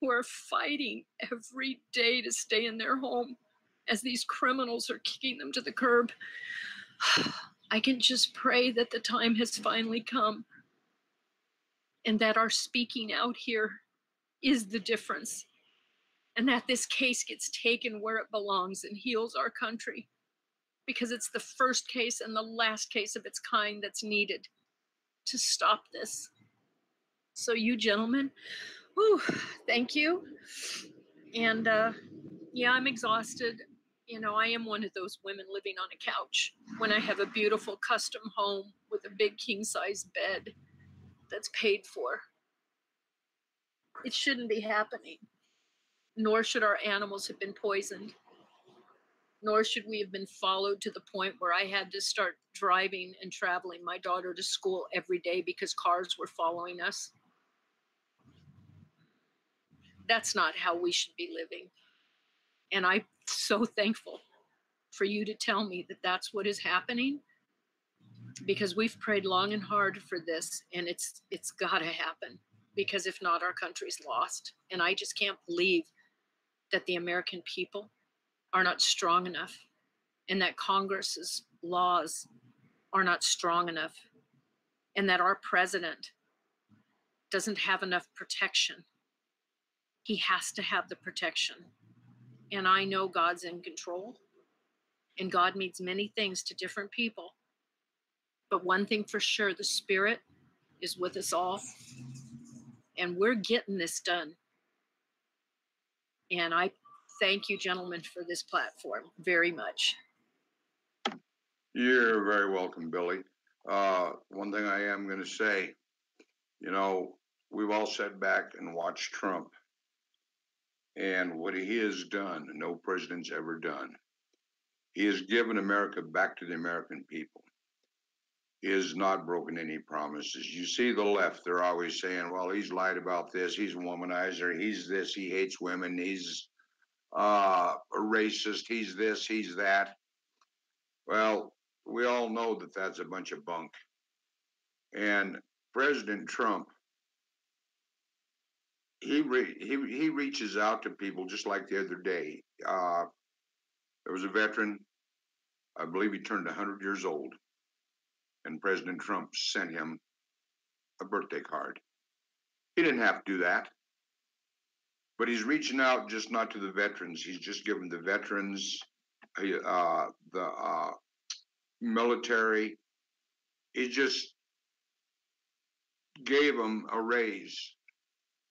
who are fighting every day to stay in their home as these criminals are kicking them to the curb. I can just pray that the time has finally come and that our speaking out here is the difference, and that this case gets taken where it belongs and heals our country, because it's the first case and the last case of its kind that's needed to stop this. So you gentlemen, whew, thank you. And yeah, I'm exhausted. You know, I am one of those women living on a couch when I have a beautiful custom home with a big king-size bed that's paid for. It shouldn't be happening. Nor should our animals have been poisoned. Nor should we have been followed to the point where I had to start driving and traveling my daughter to school every day because cars were following us. That's not how we should be living. And I'm so thankful for you to tell me that that's what is happening, because we've prayed long and hard for this, and it's got to happen, because if not, our country's lost. And I just can't believe that the American people are not strong enough, and that Congress's laws are not strong enough, and that our president doesn't have enough protection. He has to have the protection. And I know God's in control, and God means many things to different people. But one thing for sure, the Spirit is with us all, and we're getting this done. And I thank you, gentlemen, for this platform very much. You're very welcome, Billy. One thing I am going to say, you know, we've all sat back and watched Trump and what he has done, no president's ever done. He has given America back to the American people. He has not broken any promises. You see the left, they're always saying, well, he's lied about this, he's a womanizer, he's this, he hates women, he's a racist, he's this, he's that. Well, we all know that that's a bunch of bunk. And President Trump, he reaches out to people just like the other day. There was a veteran, I believe he turned 100 years old, and President Trump sent him a birthday card. He didn't have to do that, but he's reaching out just not to the veterans. He's just giving the veterans, the military. He just gave them a raise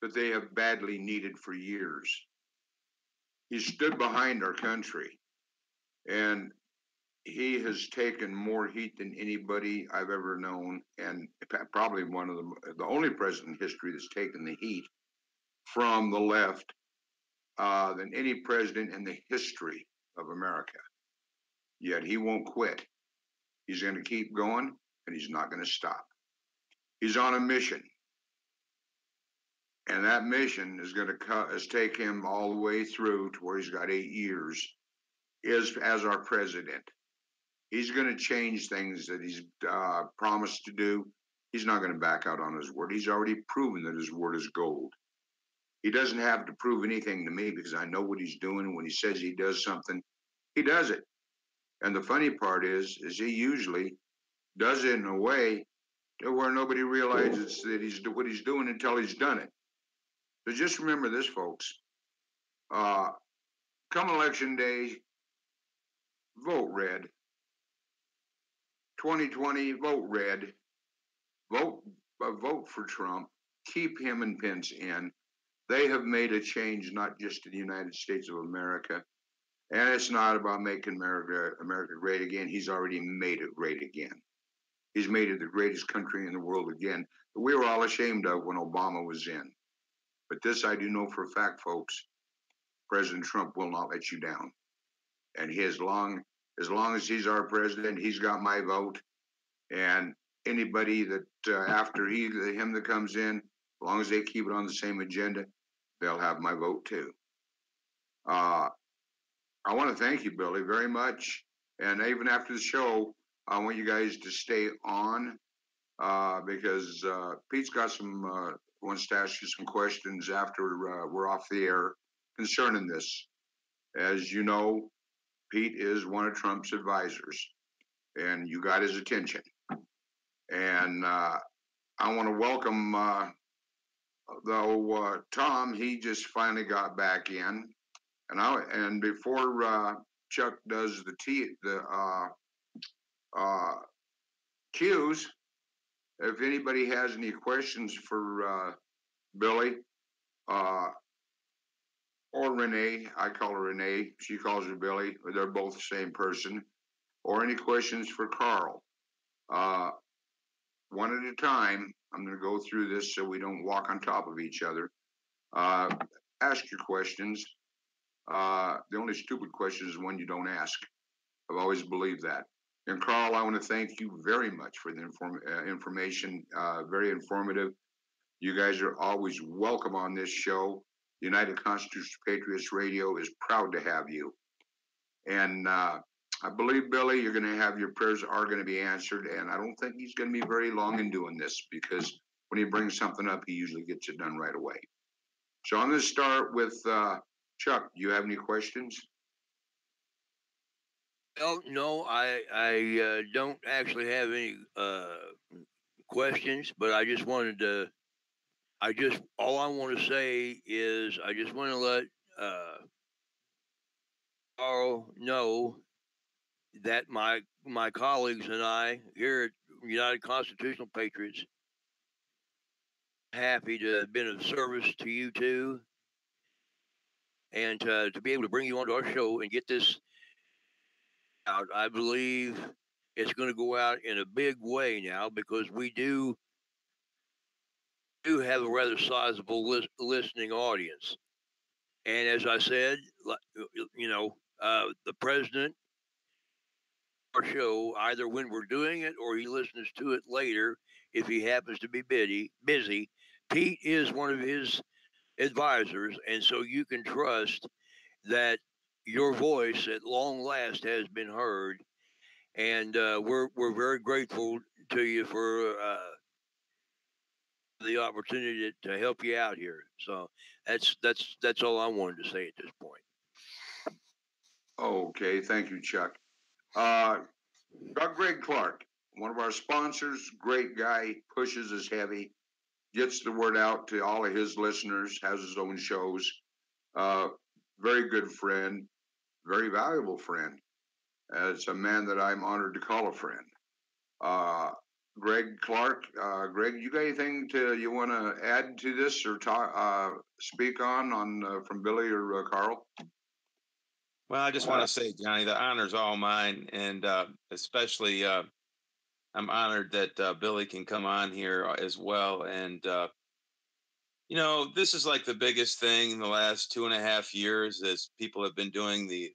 that they have badly needed for years. He stood behind our country, and he has taken more heat than anybody I've ever known, and probably one of the only president in history that's taken the heat from the left than any president in the history of America. Yet he won't quit. He's going to keep going, and he's not going to stop. He's on a mission, and that mission is going to take him all the way through to where he's got 8 years as our president. He's going to change things that he's promised to do. He's not going to back out on his word. He's already proven that his word is gold. He doesn't have to prove anything to me, because I know what he's doing. And when he says he does something, he does it. And the funny part is he usually does it in a way to where nobody realizes that what he's doing until he's done it. So just remember this, folks. Come election day, vote red. 2020, vote red. Vote for Trump. Keep him and Pence in. They have made a change, not just in the United States of America. And it's not about making America great again. He's already made it great again. He's made it the greatest country in the world again that we were all ashamed of when Obama was in. But this I do know for a fact, folks. President Trump will not let you down. And as long as he's our president, he's got my vote. And anybody that after him that comes in, as long as they keep it on the same agenda, they'll have my vote too. I want to thank you, Billy, very much. And even after the show, I want you guys to stay on because Pete's got wants to ask you some questions after we're off the air concerning this. As you know, Pete is one of Trump's advisors, and you got his attention. And I want to welcome, though Tom, he just finally got back in. And before Chuck does the cues, if anybody has any questions for Billy or Renee, I call her Renee, she calls her Billy, they're both the same person, or any questions for Carl. One at a time, I'm going to go through this so we don't walk on top of each other. Ask your questions. The only stupid question is one you don't ask. I've always believed that. And Carl, I want to thank you very much for the information, very informative. You guys are always welcome on this show. United Constitutional Patriots Radio is proud to have you. And I believe, Billy, you're going to have your prayers are going to be answered. And I don't think he's going to be very long in doing this because when he brings something up, he usually gets it done right away. So I'm going to start with Chuck. Do you have any questions? Well, no, I don't actually have any questions, but I just wanted to. All I want to say is I just want to let Carl know that my colleagues and I here at United Constitutional Patriots happy to have been of service to you two and to be able to bring you onto our show and get this out. I believe it's going to go out in a big way now because we do have a rather sizable listening audience. And as I said, the president our show either when we're doing it or he listens to it later if he happens to be busy. Pete is one of his advisors, and so you can trust that your voice at long last has been heard, and we're very grateful to you for the opportunity to help you out here. So that's all I wanted to say at this point. Okay, thank you, Chuck. Greg Clark, one of our sponsors, great guy, pushes us heavy, gets the word out to all of his listeners, has his own shows. Very good friend, very valuable friend. It's a man that I'm honored to call a friend. Greg Clark, Greg, you got anything you want to add to this or speak on from Billy or Carl? Well, I just want to say, Johnny, the honor's all mine, and especially I'm honored that Billy can come on here as well. And this is like the biggest thing in the last 2.5 years as people have been doing the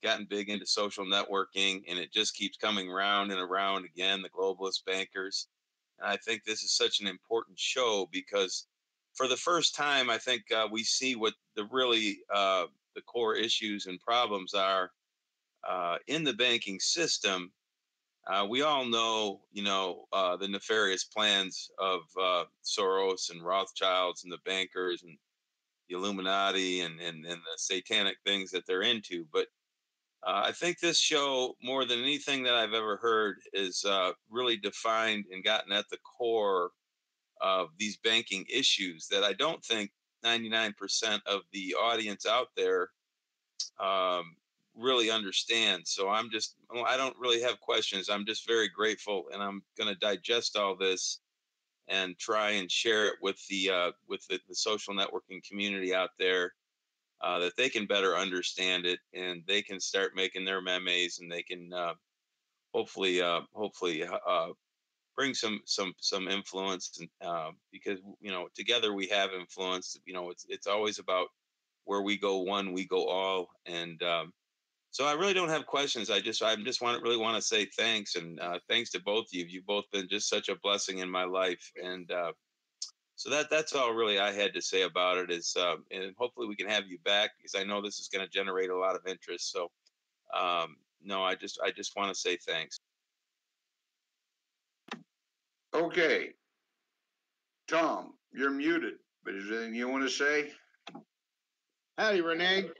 gotten big into social networking, and it just keeps coming round and around again, the globalist bankers. And I think this is such an important show because for the first time, I think we see what the really the core issues and problems are in the banking system. We all know, the nefarious plans of Soros and Rothschilds and the bankers and the Illuminati and the satanic things that they're into. But I think this show, more than anything that I've ever heard, is really defined and gotten at the core of these banking issues that I don't think 99% of the audience out there really understand. So I don't really have questions. I'm just very grateful, and I'm going to digest all this and try and share it with the social networking community out there. That they can better understand it and they can start making their memes and they can hopefully bring some influence and, because together we have influence. It's always about where we go one, we go all, and so I really don't have questions. I just really want to say thanks and thanks to both of you. You've both been just such a blessing in my life, and so that's all really I had to say about it. Is and hopefully we can have you back because I know this is going to generate a lot of interest. So no, I just want to say thanks. Okay, Tom, you're muted. But is there anything you want to say? Howdy, Renee.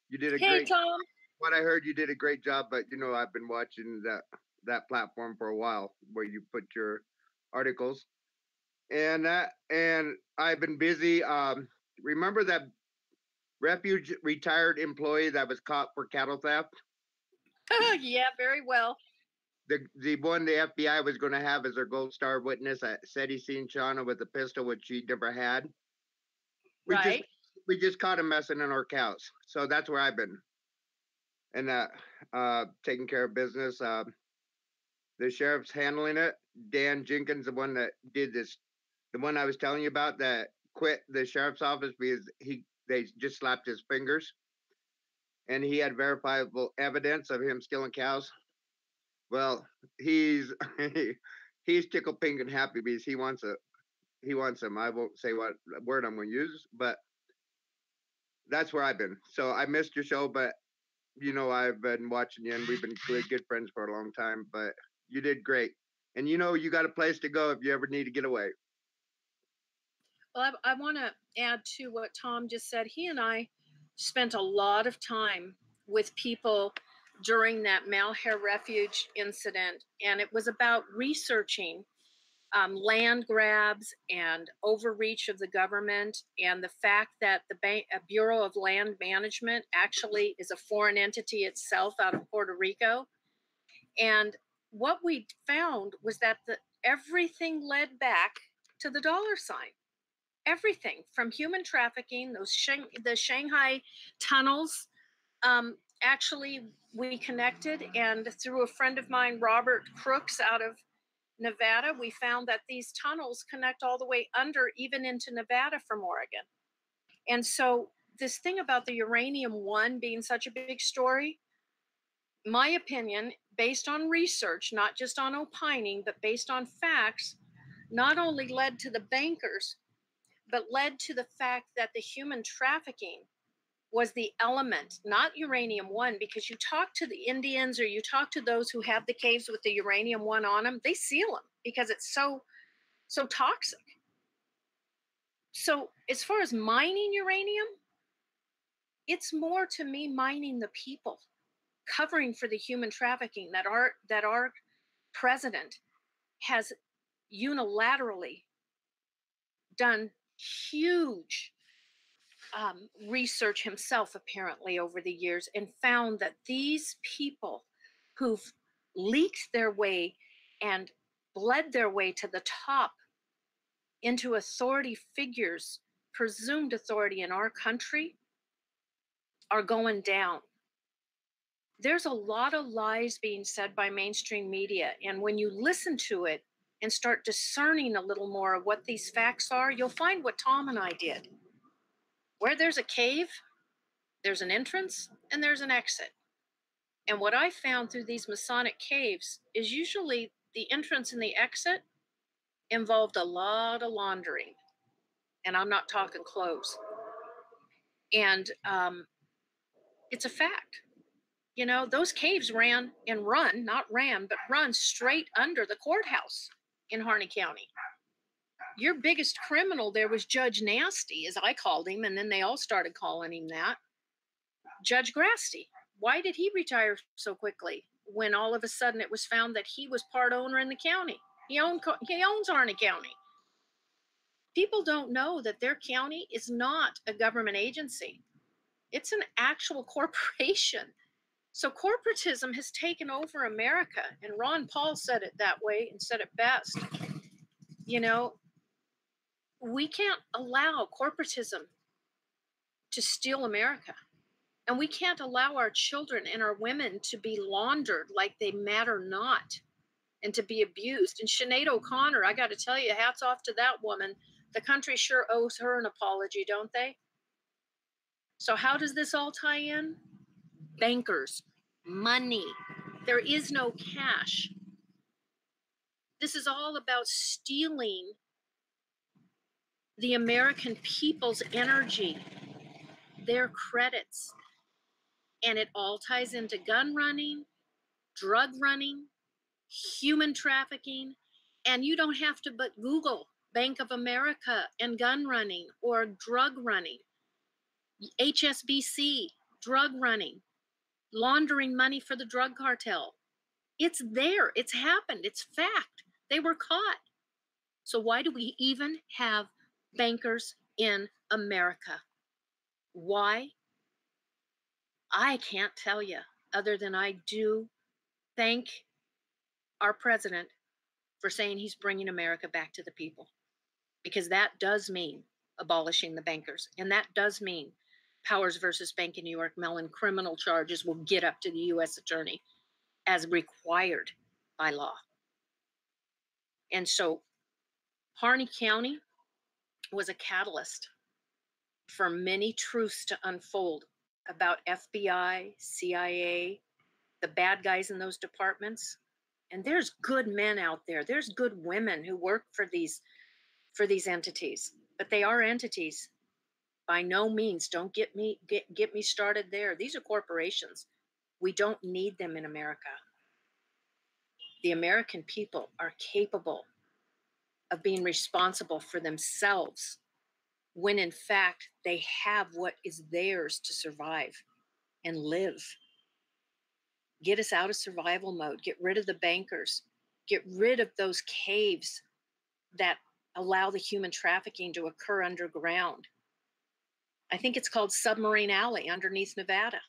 You did a Hey, great. Tom. What I heard, you did a great job. But I've been watching that platform for a while, where you put your articles, and I've been busy. Remember refuge retired employee that was caught for cattle theft. Yeah, very well. The one the FBI was going to have as their gold star witness said he seen Shauna with a pistol, which she never had. We just caught him messing in our cows. So that's where I've been. And taking care of business. The sheriff's handling it. Dan Jenkins, the one that did this, the one I was telling you about that quit the sheriff's office because they just slapped his fingers. And he had verifiable evidence of him stealing cows. Well, he's tickled pink and happy because he wants them. I won't say what word I'm going to use, but that's where I've been. So I missed your show, but I've been watching you, and we've been good friends for a long time. But you did great, and you got a place to go if you ever need to get away. Well, I want to add to what Tom just said. He and I spent a lot of time with people during that Malheur Refuge incident, and it was about researching land grabs and overreach of the government, and the fact that the Bureau of Land Management actually is a foreign entity itself out of Puerto Rico. And what we found was that everything led back to the dollar sign. Everything from human trafficking, the Shanghai tunnels. Actually, we connected, and through a friend of mine, Robert Crooks out of Nevada, we found that these tunnels connect all the way under, even into Nevada from Oregon. And so this thing about the Uranium One being such a big story, my opinion, based on research, not just on opining, but based on facts, not only led to the bankers, but led to the fact that the human trafficking was the element, not Uranium One, because you talk to the Indians or you talk to those who have the caves with the Uranium One on them, they seal them because it's so toxic. So as far as mining uranium, it's more to me mining the people, covering for the human trafficking that our president has unilaterally done huge research himself apparently over the years, and found that these people who've leaked their way and bled their way to the top into authority figures, presumed authority in our country, are going down. There's a lot of lies being said by mainstream media, and when you listen to it and start discerning a little more of what these facts are, you'll find what Tom and I did. Where there's a cave, there's an entrance and there's an exit. And what I found through these Masonic caves is usually the entrance and the exit involved a lot of laundering. And I'm not talking clothes. And it's a fact. Those caves run straight under the courthouse in Harney County. Your biggest criminal there was Judge Nasty, as I called him, and then they all started calling him that. Judge Grasty. Why did he retire so quickly when all of a sudden it was found that he was part owner in the county? He owns Harney County. People don't know that their county is not a government agency. It's an actual corporation. So corporatism has taken over America, and Ron Paul said it that way and said it best. We can't allow corporatism to steal America. And we can't allow our children and our women to be laundered like they matter not and to be abused. And Sinead O'Connor, I got to tell you, hats off to that woman. The country sure owes her an apology, don't they? So how does this all tie in? Bankers, money. There is no cash. This is all about stealing the American people's energy, their credits. And it all ties into gun running, drug running, human trafficking. And you don't have to but Google Bank of America and gun running or drug running, HSBC, drug running, laundering money for the drug cartel. It's there. It's happened. It's fact. They were caught. So why do we even have bankers in America? Why? I can't tell you, other than I do thank our president for saying he's bringing America back to the people, because that does mean abolishing the bankers. And that does mean Powers versus Bank of New York Mellon criminal charges will get up to the U.S. attorney as required by law. And so Harney County was a catalyst for many truths to unfold about FBI, CIA, the bad guys in those departments. And there's good men out there. There's good women who work for these entities, but they are entities. By no means, don't get me started there. These are corporations. We don't need them in America. The American people are capable of being responsible for themselves when in fact they have what is theirs to survive and live. Get us out of survival mode. Get rid of the bankers. Get rid of those caves that allow the human trafficking to occur underground. I think it's called Submarine Alley underneath Nevada.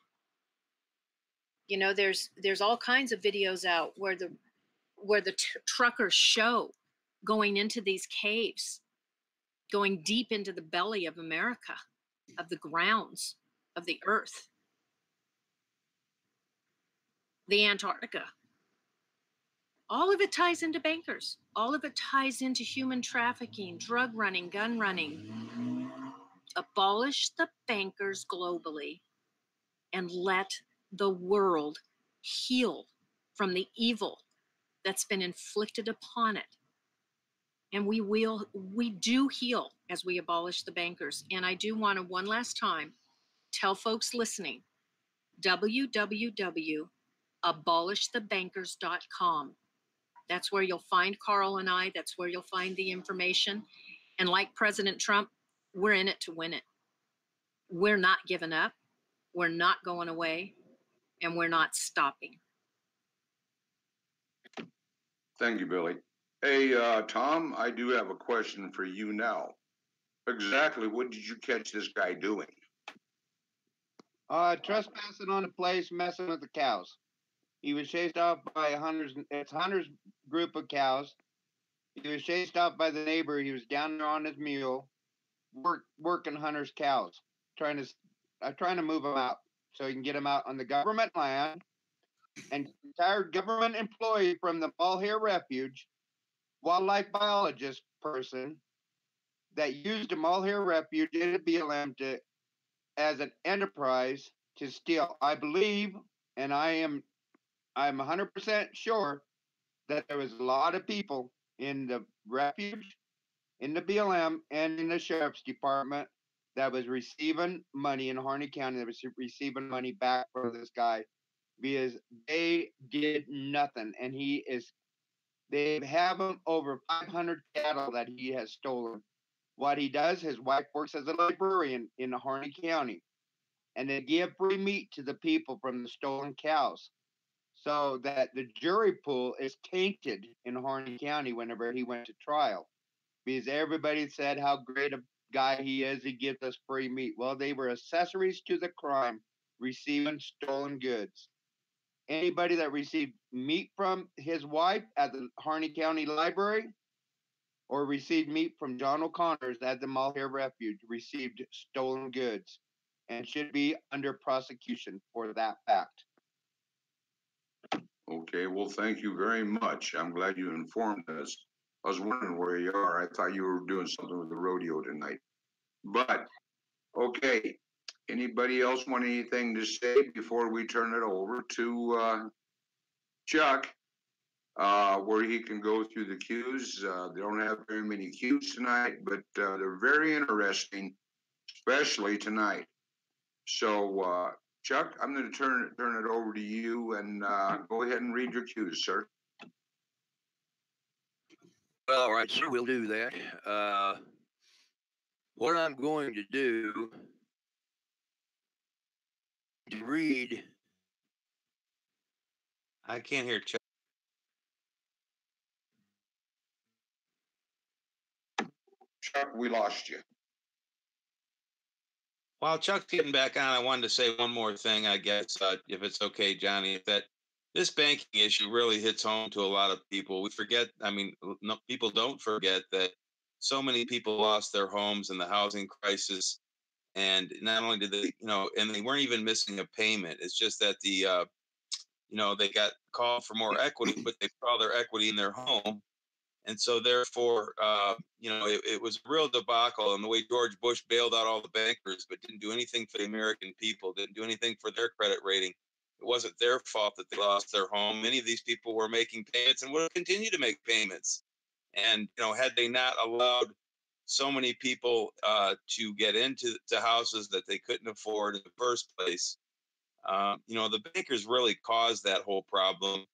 You know, there's all kinds of videos out where the truckers show going into these caves, going deep into the belly of America, of the grounds of the earth, the Antarctica. All of it ties into bankers. All of it ties into human trafficking, drug running, gun running. Abolish the bankers globally and let the world heal from the evil that's been inflicted upon it. And we do heal as we abolish the bankers. And I do want to one last time tell folks listening, www.abolishthebankers.com. That's where you'll find Carl and I. That's where you'll find the information. And like President Trump, we're in it to win it. We're not giving up. We're not going away. And we're not stopping. Thank you, Billy. Hey, Tom, I do have a question for you now. Exactly what did you catch this guy doing? Trespassing on the place, messing with the cows. He was chased off by Hunter's group of cows. He was chased off by the neighbor. He was down there on his mule, working Hunter's cows, trying to move them out so he can get them out on the government land. And retired government employee from the Malheur Refuge, wildlife biologist person that used the Malheur Refuge in the BLM as an enterprise to steal. I believe, and I'm 100% sure that there was a lot of people in the refuge, in the BLM, and in the sheriff's department that was receiving money in Harney County, that was receiving money back from this guy because they did nothing. And they have him over 500 cattle that he has stolen. What he does, his wife works as a librarian in Harney County, and they give free meat to the people from the stolen cows, so that the jury pool is tainted in Harney County whenever he went to trial, because everybody said how great a guy he is. He gives us free meat. Well, they were accessories to the crime, receiving stolen goods. Anybody that received meat from his wife at the Harney County Library or received meat from John O'Connor's at the Malheur Refuge received stolen goods and should be under prosecution for that fact. Okay, well, thank you very much. I'm glad you informed us. I was wondering where you are. I thought you were doing something with the rodeo tonight. But, okay, anybody else want anything to say before we turn it over to Chuck, where he can go through the cues? They don't have very many cues tonight, but they're very interesting, especially tonight. So, Chuck, I'm going to turn it over to you and go ahead and read your cues, sir. All right, sir, we'll do that. What I'm going to do is read. I can't hear Chuck. Chuck, we lost you. While Chuck's getting back on, I wanted to say one more thing, I guess, if it's okay, Johnny, that this banking issue really hits home to a lot of people. We forget, I mean, no, people don't forget that so many people lost their homes in the housing crisis. And not only did they, and they weren't even missing a payment. It's just that they got called for more equity, but they put all their equity in their home. And so therefore, it was a real debacle. And the way George Bush bailed out all the bankers, but didn't do anything for the American people, didn't do anything for their credit rating. It wasn't their fault that they lost their home. Many of these people were making payments and would have continued to make payments. And, had they not allowed so many people to get into houses that they couldn't afford in the first place, the bankers really caused that whole problem.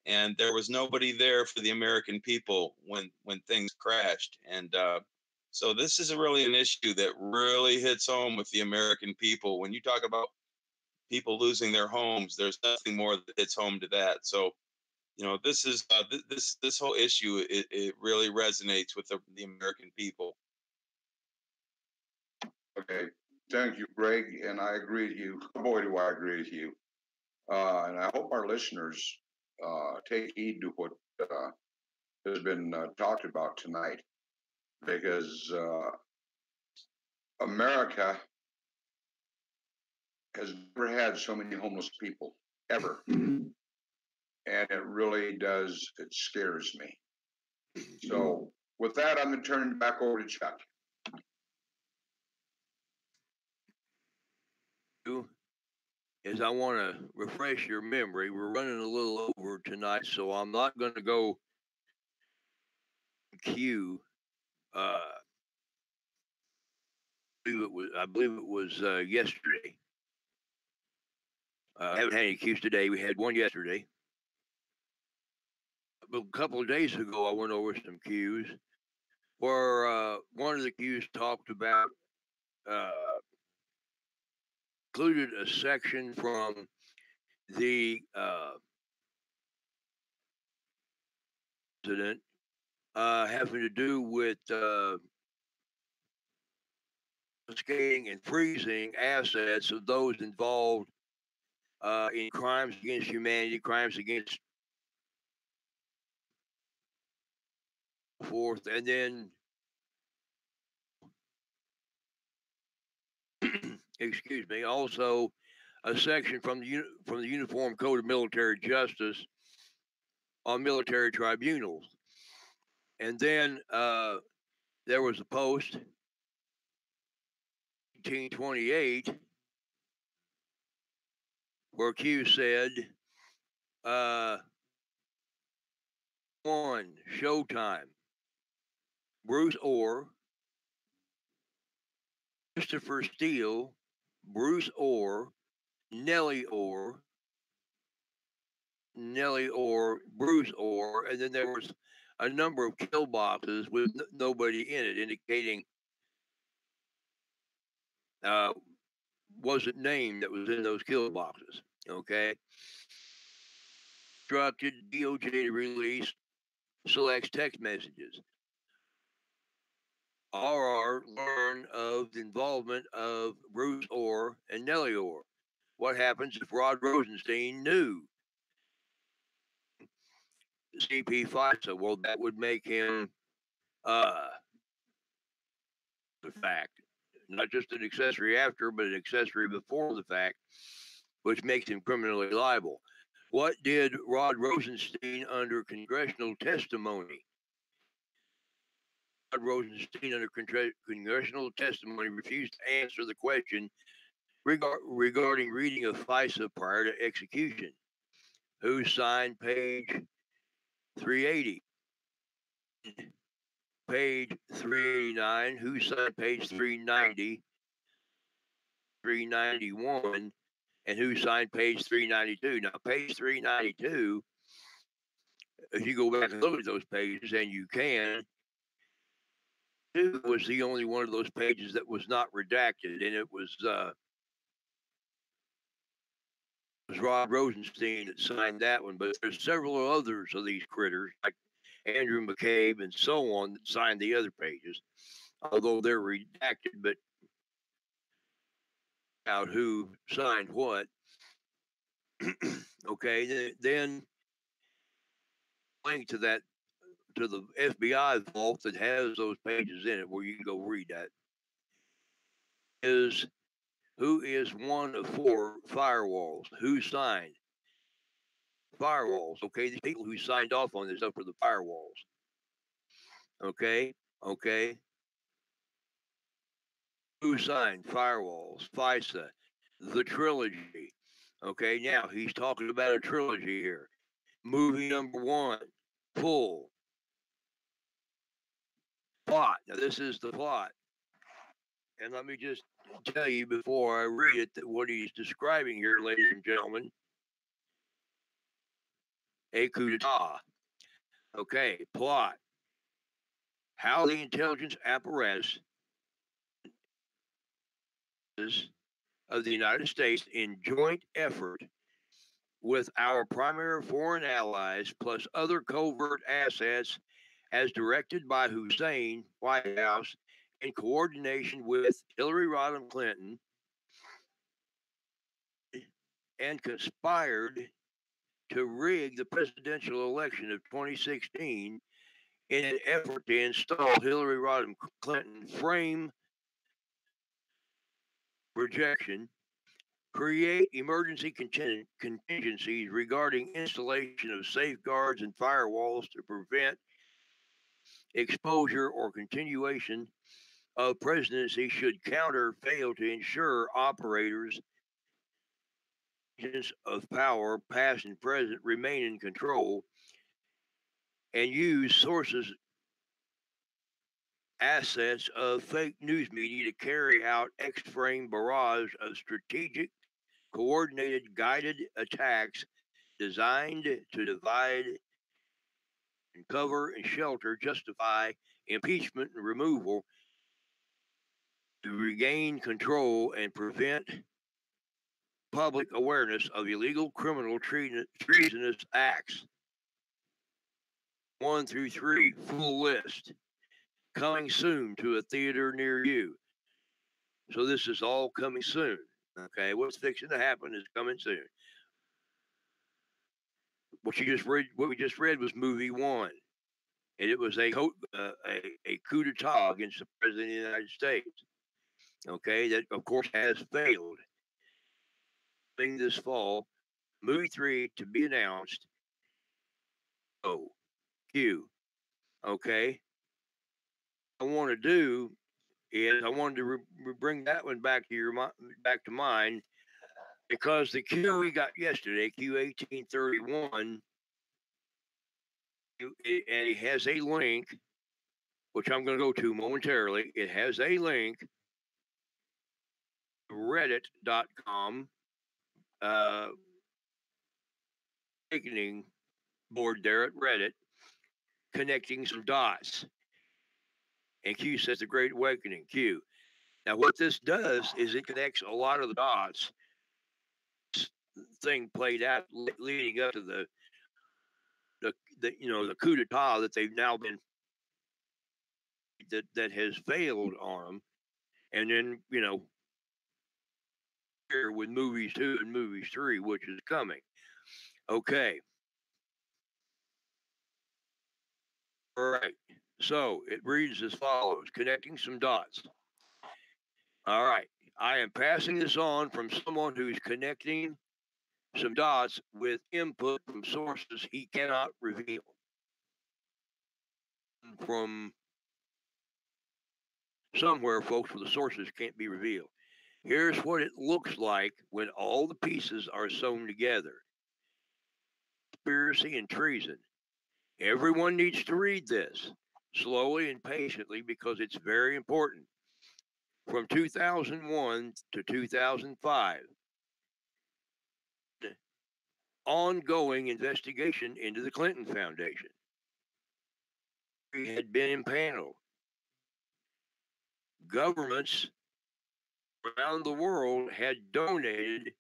And there was nobody there for the American people when things crashed. And so this is really an issue that really hits home with the American people. When you talk about people losing their homes, there's nothing more that hits home to that. So, this is this whole issue. It really resonates with the American people. Okay, thank you, Greg, and I agree with you. Boy, do I agree with you. And I hope our listeners take heed to what has been talked about tonight, because America has never had so many homeless people, ever. And it really does, it scares me. So with that, I'm going to turn it back over to Chuck. Is I want to refresh your memory. We're running a little over tonight, so I'm not going to go Q. I believe it was yesterday. I haven't had any Qs today. We had one yesterday. But a couple of days ago, I went over some Qs where one of the Qs talked about included a section from the incident having to do with confiscating and freezing assets of those involved in crimes against humanity, crimes against forth, and then excuse me, also a section from the Uniform Code of Military Justice on military tribunals. And then there was a post, 1828, where Q said, one, Showtime, Bruce Orr, Christopher Steele, Bruce Orr, Nellie Orr, Bruce Orr, and then there was a number of kill boxes with nobody in it, indicating wasn't named that was in those kill boxes. Okay. Instructed DOJ to release selects text messages. RR learned of the involvement of Bruce Orr and Nellie Orr. What happens if Rod Rosenstein knew CP FISA? Well, that would make him the fact, not just an accessory after, but an accessory before the fact, which makes him criminally liable. What did Rod Rosenstein under congressional testimony? Rod Rosenstein under congressional testimony refused to answer the question regarding reading of FISA prior to execution. Who signed page 380? Page 389, who signed page 390, 391, and who signed page 392. Now, page 392, if you go back and look at those pages, and you can, was the only one of those pages that was not redacted, and it was Rod Rosenstein that signed that one. But there's several others of these critters, like Andrew McCabe and so on, that signed the other pages, although they're redacted. But out who signed what. Okay, then link to that to the FBI vault that has those pages in it where you can go read that. Is who is one of 4 firewalls? Who signed firewalls? Okay, these people who signed off on this stuff for the firewalls. Okay. Who signed firewalls? FISA, the trilogy. Okay, now he's talking about a trilogy here. Movie number 1, Pull. Plot. Now this is the plot. And let me just tell you before I read it that what he's describing here, ladies and gentlemen, a coup d'etat. Okay, plot. How the intelligence apparatus of the United States in joint effort with our primary foreign allies plus other covert assets as directed by Hussein White House in coordination with Hillary Rodham Clinton and conspired to rig the presidential election of 2016 in an effort to install Hillary Rodham Clinton, frame rejection, create emergency contingencies regarding installation of safeguards and firewalls to prevent exposure or continuation of presidency should counter fail to ensure operators of power, past and present, remain in control and use sources assets of fake news media to carry out X-frame barrage of strategic, coordinated, guided attacks designed to divide and cover and shelter, justify impeachment and removal, to regain control and prevent public awareness of illegal criminal treasonous acts. 1 through 3, full list. Coming soon to a theater near you. So this is all coming soon. Okay, what's fixing to happen is coming soon. What we just read was movie 1, and it was a coup d'etat against the president of the United States. Okay, that of course has failed. This fall, movie 3 to be announced. Oh, Q. Okay, I want to do is I wanted to bring that one back to mind because the Q we got yesterday, Q1831, and it has a link, which I'm going to go to momentarily. It has a link, reddit.com, awakening board there at Reddit, connecting some dots. And Q says the Great Awakening, Q. Now, what this does is it connects a lot of the dots. This thing played out leading up to the coup d'etat that they've now been that has failed on them, and then here with movies 2 and movies 3, which is coming. Okay. All right. So it reads as follows, connecting some dots. All right. I am passing this on from someone who's connecting some dots with input from sources he cannot reveal. From somewhere, folks, where the sources can't be revealed. Here's what it looks like when all the pieces are sewn together. Conspiracy and treason. Everyone needs to read this slowly and patiently because it's very important. From 2001 to 2005, ongoing investigation into the Clinton Foundation had been impaneled. Governments around the world had donated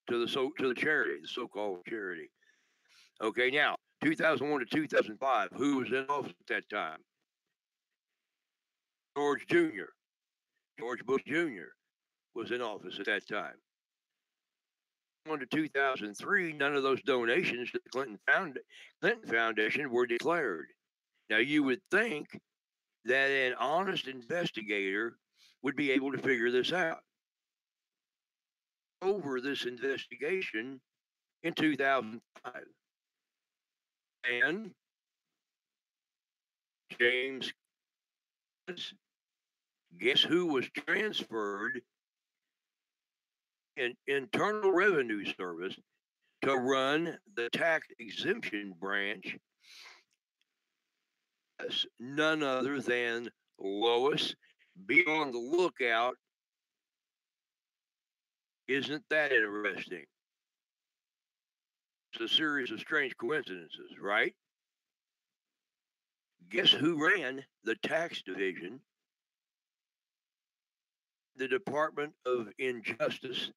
to the charity, the so-called charity. Okay, now 2001 to 2005, who was in office at that time? George Bush Jr. was in office at that time. On to 2003, none of those donations to the Clinton Foundation were declared. Now, you would think that an honest investigator would be able to figure this out. Over this investigation in 2005. And James, guess who was transferred in Internal Revenue Service to run the tax exemption branch? Yes, none other than Lois. Be on the lookout. Isn't that interesting? It's a series of strange coincidences, right? Guess who ran the tax division? The Department of Injustice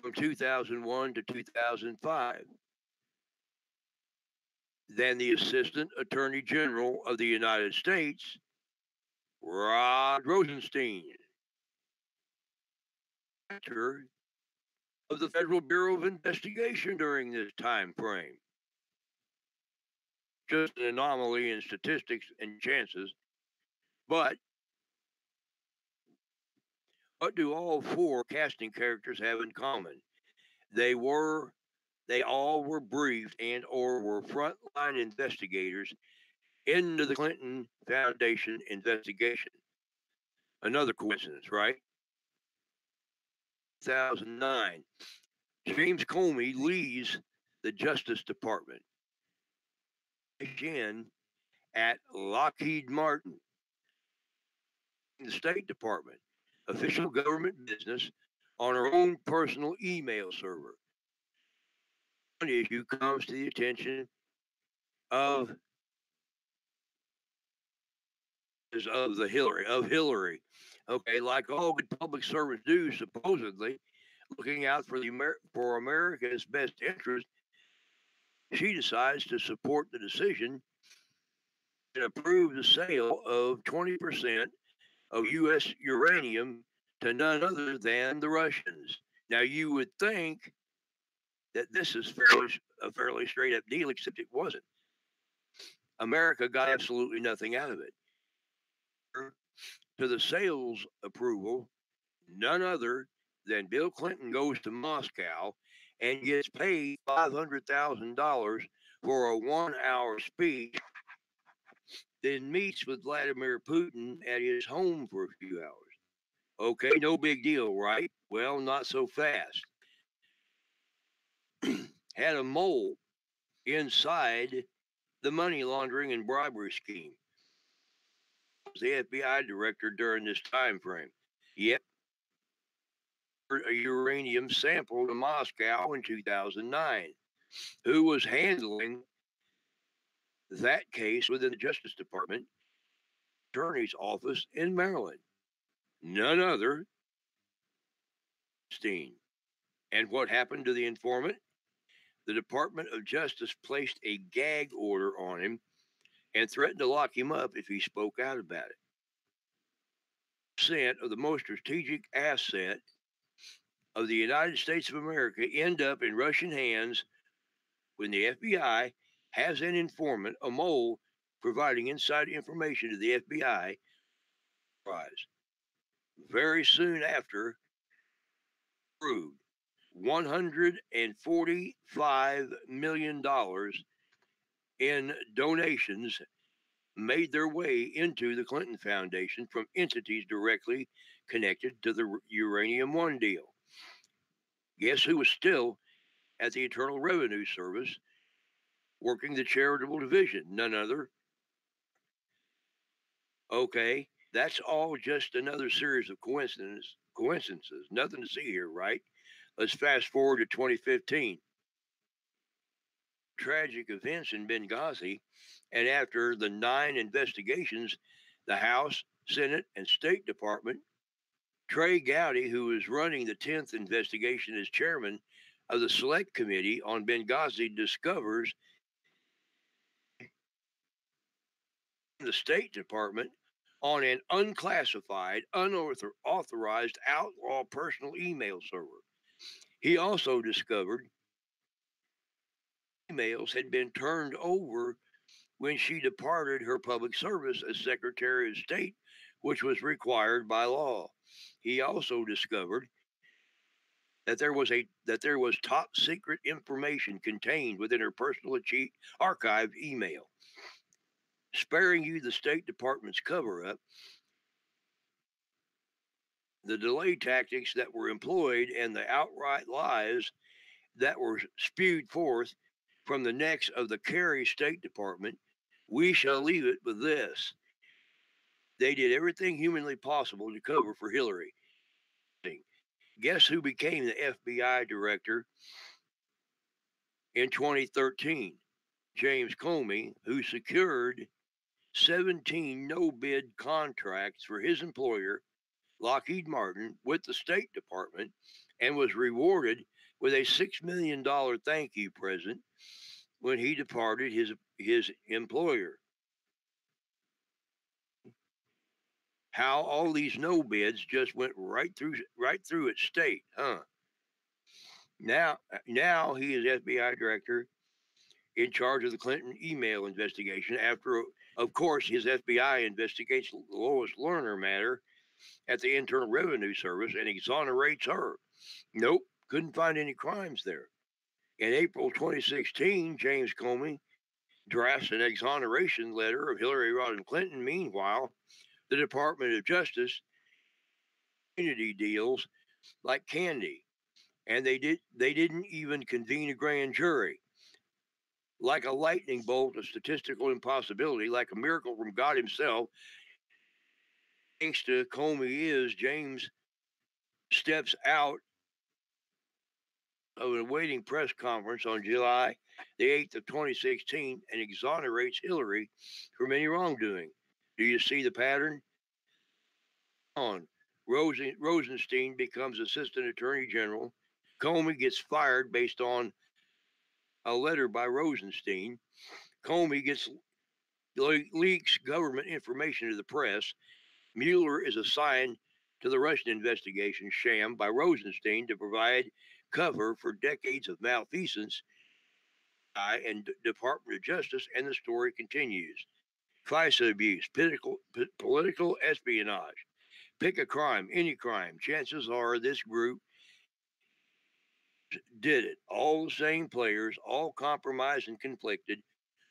from 2001 to 2005. Then the Assistant Attorney General of the United States, Rod Rosenstein. Director of the Federal Bureau of Investigation during this time frame. Just an anomaly in statistics and chances. But what do all four casting characters have in common? They all were briefed and or were frontline investigators into the Clinton Foundation investigation. Another coincidence, right? 2009, James Comey leaves the Justice Department. Again, at Lockheed Martin, the State Department, official government business, on her own personal email server. One issue comes to the attention of Hillary. Okay, like all good public servants do, supposedly, looking out for America's best interest, she decides to support the decision and approve the sale of 20% of U.S. uranium to none other than the Russians. Now, you would think that this is a fairly straight up deal, except it wasn't. America got absolutely nothing out of it. To the sales approval, none other than Bill Clinton goes to Moscow and gets paid $500,000 for a 1-hour speech, then meets with Vladimir Putin at his home for a few hours. Okay, no big deal, right? Well, not so fast. Had a mole inside the money laundering and bribery scheme. Was the FBI director during this time frame. Yep. A uranium sample to Moscow in 2009. Who was handling that case within the Justice Department, Attorney's Office in Maryland? None other Steen. And what happened to the informant? The Department of Justice placed a gag order on him and threatened to lock him up if he spoke out about it. Percent of the most strategic asset of the United States of America end up in Russian hands when the FBI has an informant, a mole, providing inside information to the FBI. Very soon after, proved $145 million in donations made their way into the Clinton Foundation from entities directly connected to the Uranium One deal. Guess who was still at the Internal Revenue Service working the charitable division? None other. Okay, that's all just another series of coincidences. Nothing to see here, right? Let's fast forward to 2015. Tragic events in Benghazi, and after the 9 investigations, the House, Senate, and State Department, Trey Gowdy, who is running the 10th investigation as chairman of the Select Committee on Benghazi, discovers the State Department on an unclassified, unauthorized outlaw personal email server. He also discovered emails had been turned over when she departed her public service as Secretary of State, which was required by law. He also discovered that there was top secret information contained within her personal archived email. Sparing you the State Department's cover-up, the delay tactics that were employed, and the outright lies that were spewed forth from the necks of the Kerry State Department, we shall leave it with this. They did everything humanly possible to cover for Hillary. Guess who became the FBI director in 2013? James Comey, who secured 17 no-bid contracts for his employer, Lockheed Martin, with the State Department, and was rewarded with a $6 million thank you present when he departed his employer. How all these no bids just went right through its state, huh? Now he is FBI director in charge of the Clinton email investigation after, of course, his FBI investigates Lois Lerner matter at the Internal Revenue Service and exonerates her. Nope, couldn't find any crimes there. In April 2016, James Comey drafts an exoneration letter of Hillary Rodham Clinton. Meanwhile, the Department of Justice immunity deals like candy, and they didn't even convene a grand jury. Like a lightning bolt, a statistical impossibility, like a miracle from God himself. Thanks to Comey, James steps out of an awaiting press conference on July the 8th of 2016 and exonerates Hillary from any wrongdoing. Do you see the pattern? Rosenstein becomes Assistant Attorney General. Comey gets fired based on a letter by Rosenstein. Comey leaks government information to the press. Mueller is assigned to the Russian investigation sham by Rosenstein to provide cover for decades of malfeasance and Department of Justice, and the story continues. FISA abuse, political espionage. Pick a crime, any crime. Chances are this group did it. All the same players, all compromised and conflicted,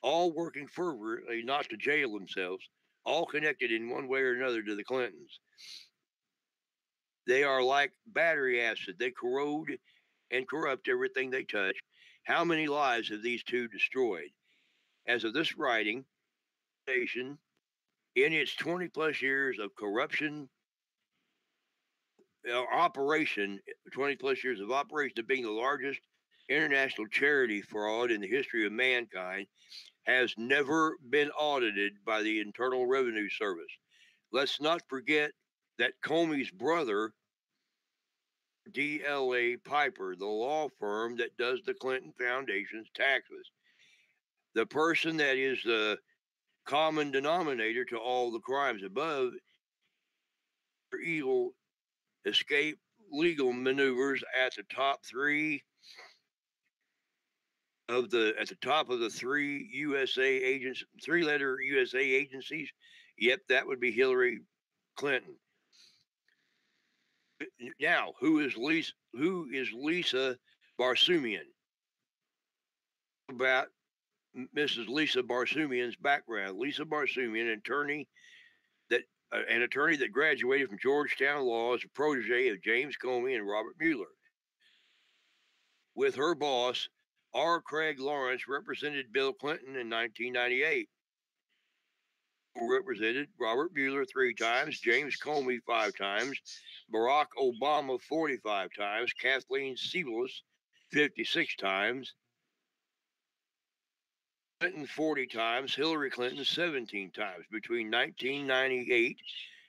all working fervently not to jail themselves, all connected in one way or another to the Clintons. They are like battery acid. They corrode and corrupt everything they touch. How many lives have these two destroyed? As of this writing, in its 20 plus years of corruption, operation, 20 plus years of operation of being the largest international charity fraud in the history of mankind, has never been audited by the Internal Revenue Service. Let's not forget that Comey's brother, DLA Piper, the law firm that does the Clinton Foundation's taxes, the person that is the common denominator to all the crimes above, evil escape legal maneuvers at the top of the three USA agents, three-letter USA agencies. Yep, that would be Hillary Clinton. Now, who is Lisa Barsumian? About Mrs. Lisa Barsumian's background. Lisa Barsumian, an attorney that graduated from Georgetown Law as a protege of James Comey and Robert Mueller. With her boss, R. Craig Lawrence, represented Bill Clinton in 1998. Represented Robert Mueller 3 times, James Comey 5 times, Barack Obama 45 times, Kathleen Sebelius 56 times, Clinton 40 times, Hillary Clinton 17 times. Between 1998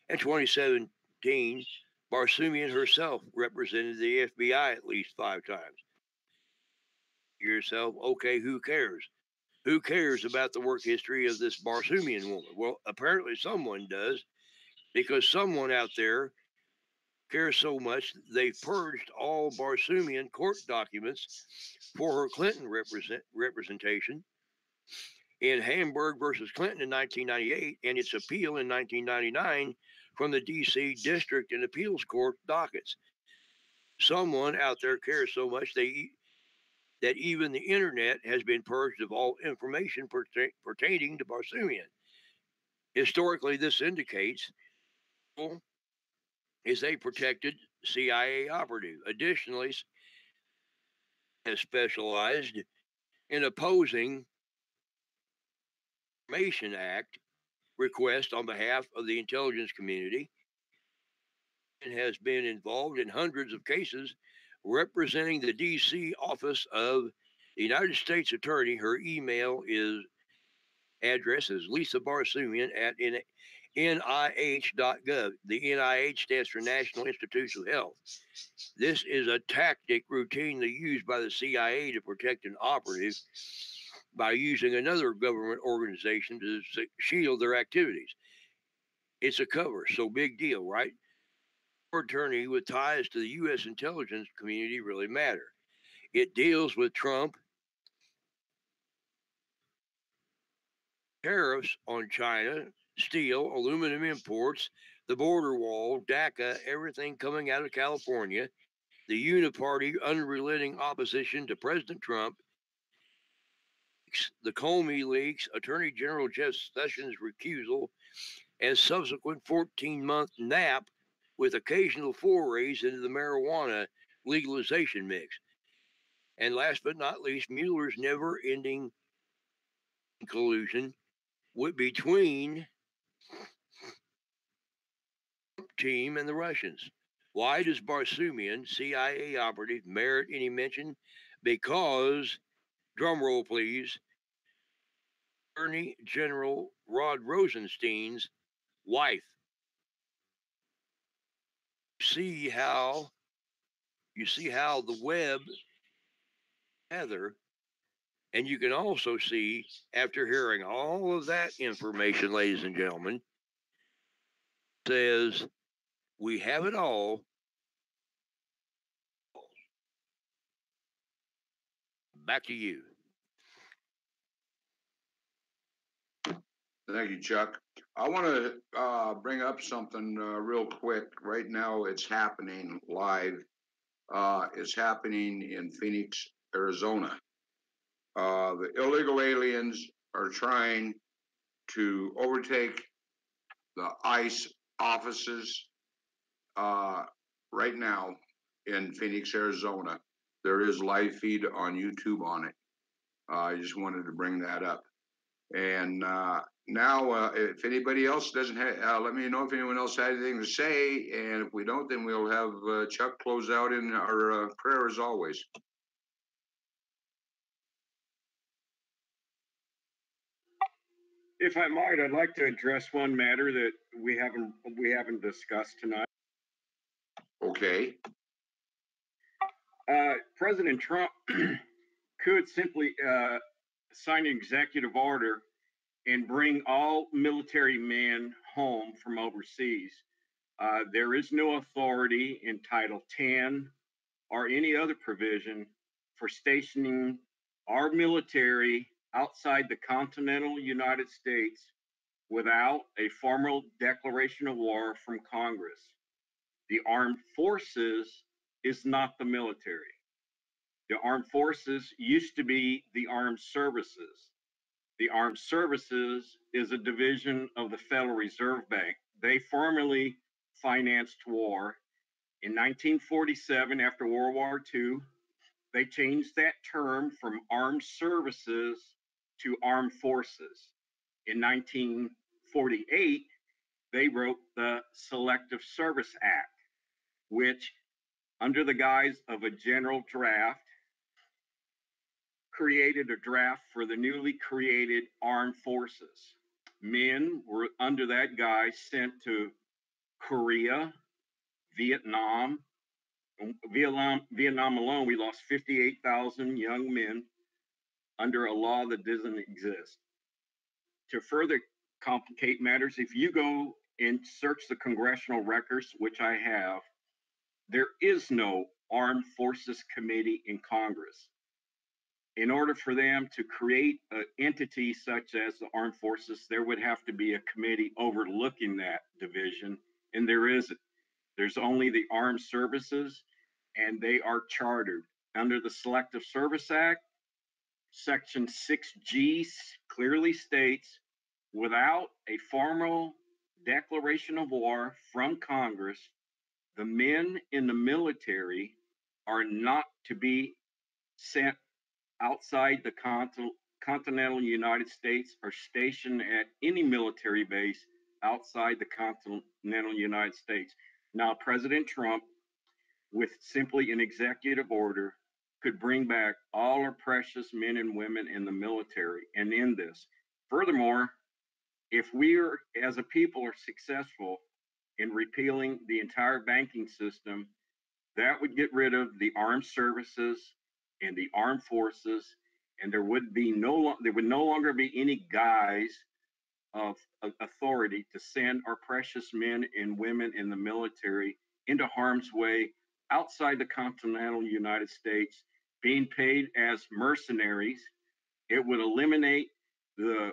and 2017, Barsumian herself represented the FBI at least 5 times. Yourself, okay, who cares? Who cares about the work history of this Barsumian woman? Well, apparently someone does, because someone out there cares so much they purged all Barsoomian court documents for her Clinton representation in Hamburg versus Clinton in 1998 and its appeal in 1999 from the D.C. District and Appeals Court dockets. Someone out there cares so much that even the internet has been purged of all information pertaining to Barsoomian. Historically, this indicates is a protected CIA operative. Additionally, has specialized in opposing Information Act request on behalf of the intelligence community and has been involved in hundreds of cases representing the D.C. office of the United States Attorney. Her email address is Lisa Barsoomian at NIH.gov. The NIH stands for National Institutes of Health. This is a tactic routinely used by the CIA to protect an operative by using another government organization to shield their activities. It's a cover, so big deal, right? Attorney with ties to the U.S. intelligence community really matter. It deals with Trump, tariffs on China, steel, aluminum imports, the border wall, DACA, everything coming out of California, the uniparty unrelenting opposition to President Trump, the Comey leaks, Attorney General Jeff Sessions' recusal, and subsequent 14-month nap with occasional forays into the marijuana legalization mix. And last but not least, Mueller's never-ending collusion between the team and the Russians. Why does Barsoomian, CIA operative, merit any mention? Because, drumroll please, Attorney General Rod Rosenstein's wife. You see how the web Heather, and you can also see, after hearing all of that information, ladies and gentlemen, says we have it all. Back to you. Thank you, Chuck. I want to bring up something real quick. Right now, it's happening live. It's happening in Phoenix, Arizona. The illegal aliens are trying to overtake the ICE offices right now in Phoenix, Arizona. There is live feed on YouTube on it. I just wanted to bring that up. And now, if anybody else doesn't have, let me know if anyone else had anything to say. And if we don't, then we'll have Chuck close out in our prayer as always. If I might, I'd like to address one matter that we haven't discussed tonight. Okay. President Trump could simply sign an executive order and bring all military men home from overseas. There is no authority in Title 10 or any other provision for stationing our military outside the continental United States without a formal declaration of war from Congress. The armed forces is not the military. The armed forces used to be the armed services. The armed services is a division of the Federal Reserve Bank. They formerly financed war. In 1947, after World War II, they changed that term from armed services to armed forces. In 1948, they wrote the Selective Service Act, which, under the guise of a general draft, created a draft for the newly created armed forces. Men were, under that guise, sent to Korea, Vietnam. Vietnam alone, we lost 58,000 young men under a law that doesn't exist. To further complicate matters, if you go and search the congressional records, which I have, there is no Armed Forces Committee in Congress. In order for them to create an entity such as the Armed Forces, there would have to be a committee overlooking that division, and there isn't. There's only the Armed Services, and they are chartered under the Selective Service Act. Section 6G clearly states, without a formal declaration of war from Congress, the men in the military are not to be sent outside the continental United States or stationed at any military base outside the continental United States. Now, President Trump, with simply an executive order, could bring back all our precious men and women in the military and end this. Furthermore, if we are, as a people, are successful in repealing the entire banking system, that would get rid of the armed services and the armed forces, and there would no longer be any guise of authority to send our precious men and women in the military into harm's way outside the continental United States, being paid as mercenaries. It would eliminate the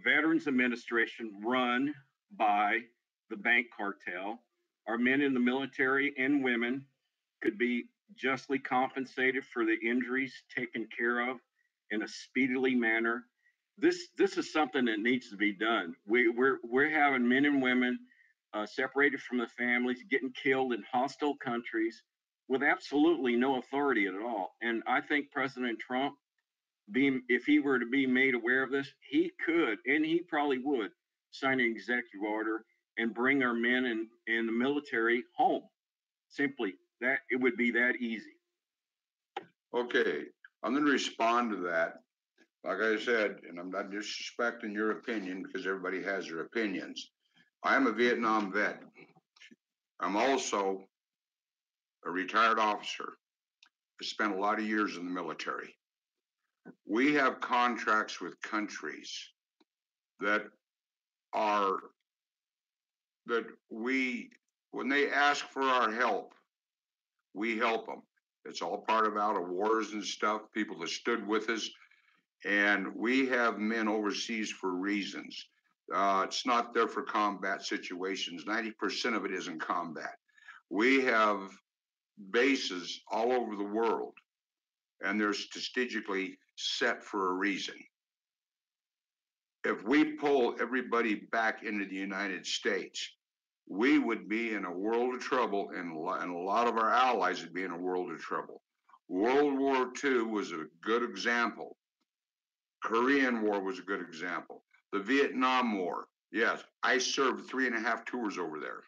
Veterans Administration run by the bank cartel. Our men in the military and women could be justly compensated for the injuries taken care of in a speedily manner. This is something that needs to be done. We're having men and women separated from the families, getting killed in hostile countries with absolutely no authority at all. And I think President Trump, if he were to be made aware of this, he could, and he probably would, sign an executive order and bring our men in the military home. Simply, that it would be that easy. Okay, I'm going to respond to that. Like I said, and I'm not disrespecting your opinion because everybody has their opinions. I am a Vietnam vet. I'm also a retired officer. I spent a lot of years in the military. We have contracts with countries that when they ask for our help, we help them. It's all part of out of wars and stuff, people that stood with us. And we have men overseas for reasons. It's not there for combat situations. 90% of it isn't combat. We have bases all over the world, and they're strategically set for a reason. If we pull everybody back into the United States, we would be in a world of trouble, and a lot of our allies would be in a world of trouble. World War II was a good example. Korean War was a good example. The Vietnam War, yes, I served 3.5 tours over there.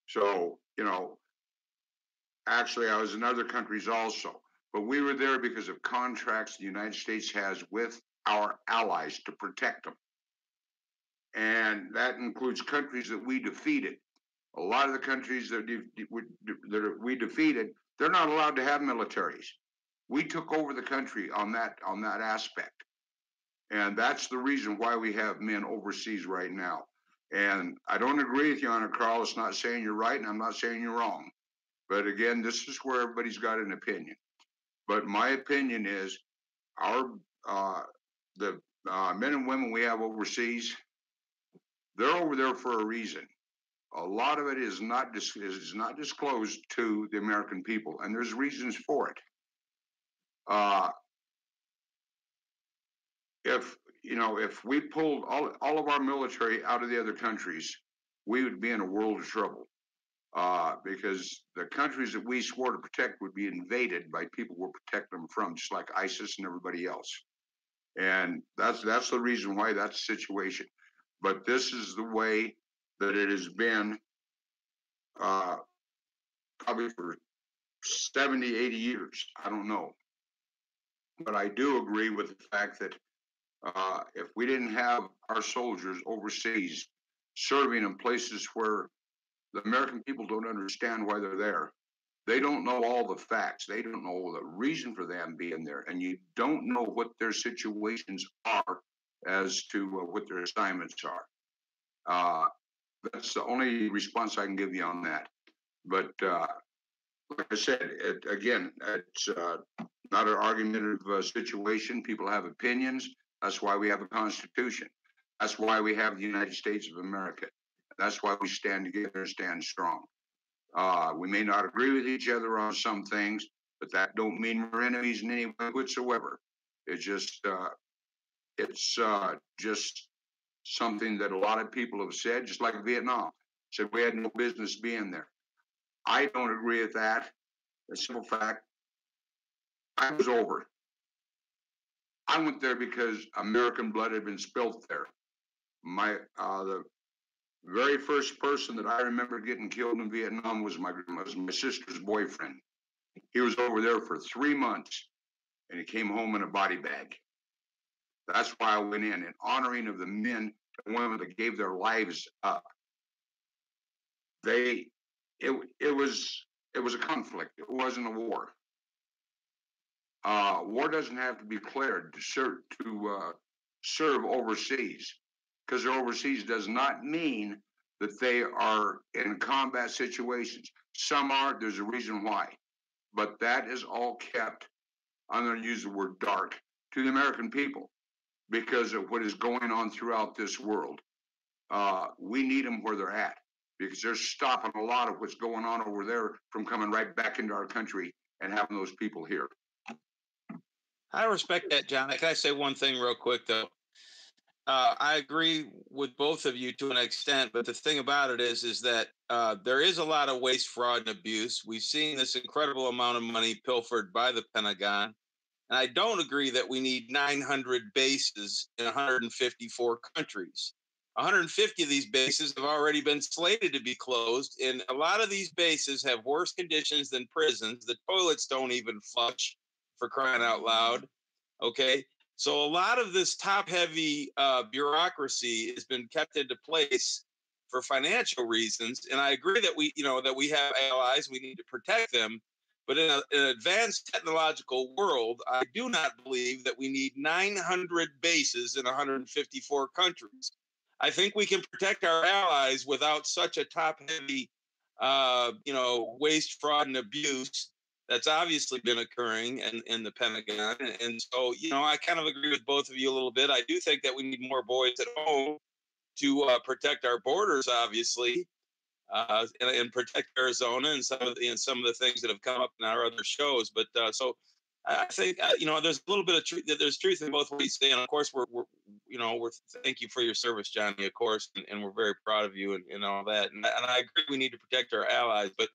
So, actually I was in other countries also, but we were there because of contracts the United States has with our allies to protect them. And that includes countries that we defeated. A lot of the countries that we defeated, they're not allowed to have militaries. We took over the country on that aspect. And that's the reason why we have men overseas right now. And I don't agree with you on it, Carl. It's not saying you're right, and I'm not saying you're wrong. But again, this is where everybody's got an opinion. But my opinion is the men and women we have overseas, they're over there for a reason. A lot of it is not disclosed to the American people, and there's reasons for it. If we pulled all of our military out of the other countries, we would be in a world of trouble. Because the countries that we swore to protect would be invaded by people we're protecting them from, just like ISIS and everybody else. And that's the reason why that's the situation. But this is the way that it has been probably for 70, 80 years. I don't know. But I do agree with the fact that if we didn't have our soldiers overseas serving in places where the American people don't understand why they're there, they don't know all the facts. They don't know the reason for them being there. And you don't know what their situations are as to what their assignments are. That's the only response I can give you on that. But like I said, it's not an argumentative situation. People have opinions. That's why we have a Constitution. That's why we have the United States of America. That's why we stand together and stand strong. We may not agree with each other on some things, but that don't mean we're enemies in any way whatsoever. It's just something that a lot of people have said, just like Vietnam, said we had no business being there. I don't agree with that. The simple fact, I was over. I went there because American blood had been spilt there. The very first person that I remember getting killed in Vietnam was my sister's boyfriend. He was over there for 3 months, and he came home in a body bag. That's why I went in honoring of the men and women that gave their lives up. It was a conflict. It wasn't a war. War doesn't have to be declared to serve overseas, because overseas does not mean that they are in combat situations. Some are. There's a reason why, but that is all kept, I'm going to use the word dark, to the American people because of what is going on throughout this world. We need them where they're at because they're stopping a lot of what's going on over there from coming right back into our country and having those people here. I respect that, John. Can I say one thing real quick, though? I agree with both of you to an extent, but the thing about it is that there is a lot of waste, fraud, and abuse. We've seen this incredible amount of money pilfered by the Pentagon, and I don't agree that we need 900 bases in 154 countries. 150 of these bases have already been slated to be closed, and a lot of these bases have worse conditions than prisons. The toilets don't even flush, for crying out loud. Okay. So a lot of this top-heavy bureaucracy has been kept into place for financial reasons, and I agree that we have allies. We need to protect them, but in an advanced technological world, I do not believe that we need 900 bases in 154 countries. I think we can protect our allies without such a top-heavy, waste, fraud, and abuse that's obviously been occurring in the Pentagon. And so, I kind of agree with both of you a little bit. I do think that we need more boys at home to protect our borders, obviously, and protect Arizona and some of the things that have come up in our other shows. But so I think, there's a little bit of truth. There's truth in both what you say. And of course, we're thank you for your service, Johnny, of course. And we're very proud of you and all that. And I agree we need to protect our allies, but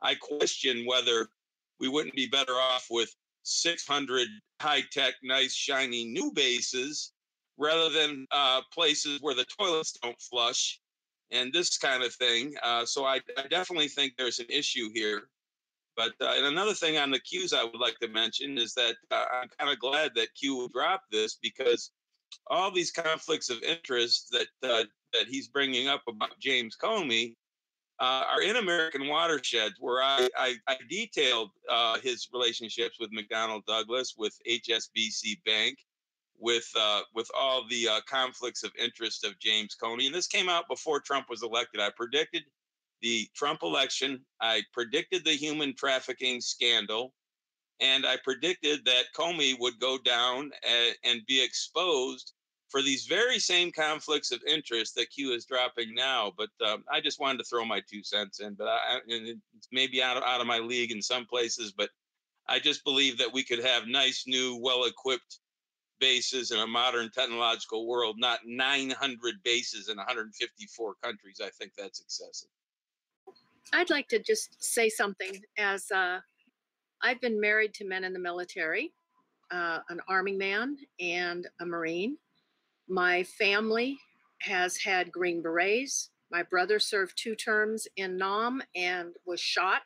I question whether we wouldn't be better off with 600 high-tech, nice, shiny new bases rather than places where the toilets don't flush and this kind of thing. So I definitely think there's an issue here. But and another thing on the Qs I would like to mention is that I'm kind of glad that Q dropped this, because all these conflicts of interest that he's bringing up about James Comey are in American watersheds, where I detailed his relationships with McDonnell Douglas, with HSBC Bank, with all the conflicts of interest of James Comey. And this came out before Trump was elected. I predicted the Trump election. I predicted the human trafficking scandal. And I predicted that Comey would go down and be exposed for these very same conflicts of interest that Q is dropping now. But I just wanted to throw my 2 cents in. But it's maybe out of my league in some places. But I just believe that we could have nice, new, well-equipped bases in a modern technological world, not 900 bases in 154 countries. I think that's excessive. I'd like to just say something. As I've been married to men in the military, an Army man and a Marine. My family has had Green Berets. My brother served 2 terms in Nam and was shot,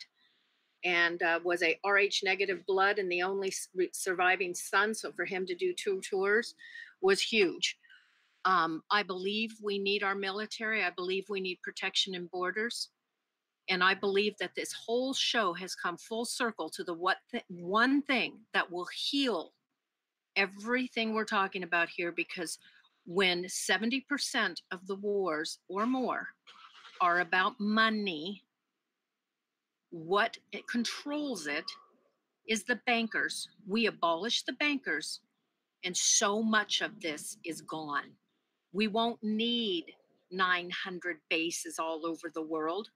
and was a Rh negative blood and the only surviving son. So for him to do 2 tours was huge. I believe we need our military. I believe we need protection in borders. And I believe that this whole show has come full circle to the one thing that will heal everything we're talking about here, because when 70% of the wars or more are about money, what it controls it is the bankers. We abolished the bankers, and so much of this is gone. We won't need 900 bases all over the world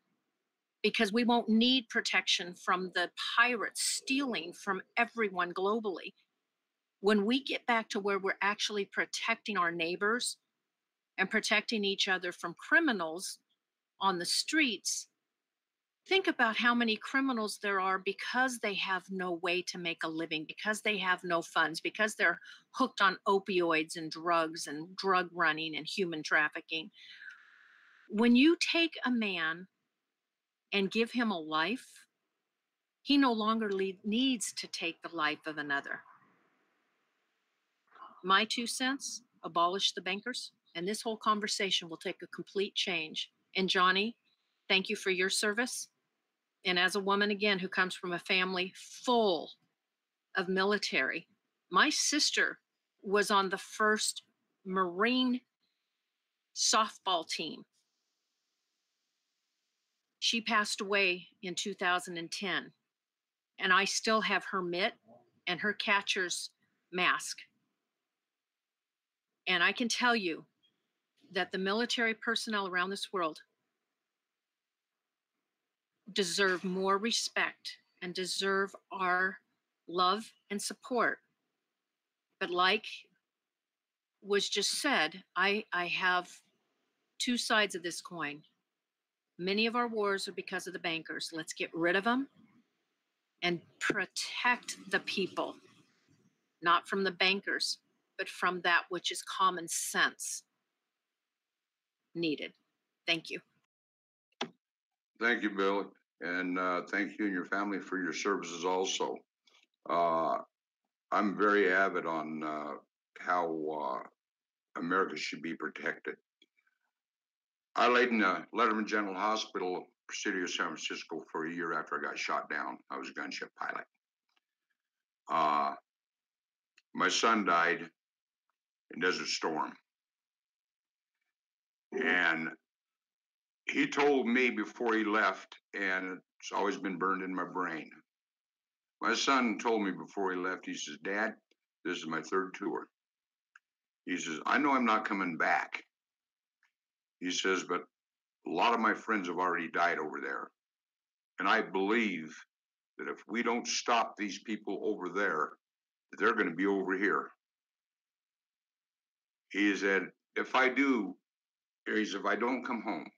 because we won't need protection from the pirates stealing from everyone globally. When we get back to where we're actually protecting our neighbors and protecting each other from criminals on the streets, think about how many criminals there are because they have no way to make a living, because they have no funds, because they're hooked on opioids and drug running and human trafficking. When you take a man and give him a life, he no longer needs to take the life of another. My 2 cents, abolish the bankers, and this whole conversation will take a complete change. And Johnny, thank you for your service. And as a woman, again, who comes from a family full of military, my sister was on the first Marine softball team. She passed away in 2010, and I still have her mitt and her catcher's mask. And I can tell you that the military personnel around this world deserve more respect and deserve our love and support. But like was just said, I have 2 sides of this coin. Many of our wars are because of the bankers. Let's get rid of them and protect the people, not from the bankers, but from that which is common sense needed. Thank you. Thank you, Bill, and thank you and your family for your services also. I'm very avid on how America should be protected. I laid in a Letterman General Hospital, Presidio, San Francisco, for a year after I got shot down. I was a gunship pilot. My son died in Desert Storm, and he told me before he left, and it's always been burned in my brain. My son told me before he left, he says, "Dad, this is my 3rd tour." He says, "I know I'm not coming back." He says, "But a lot of my friends have already died over there. And I believe that if we don't stop these people over there, they're going to be over here." He said, "If I do," he said, "if I don't come home,"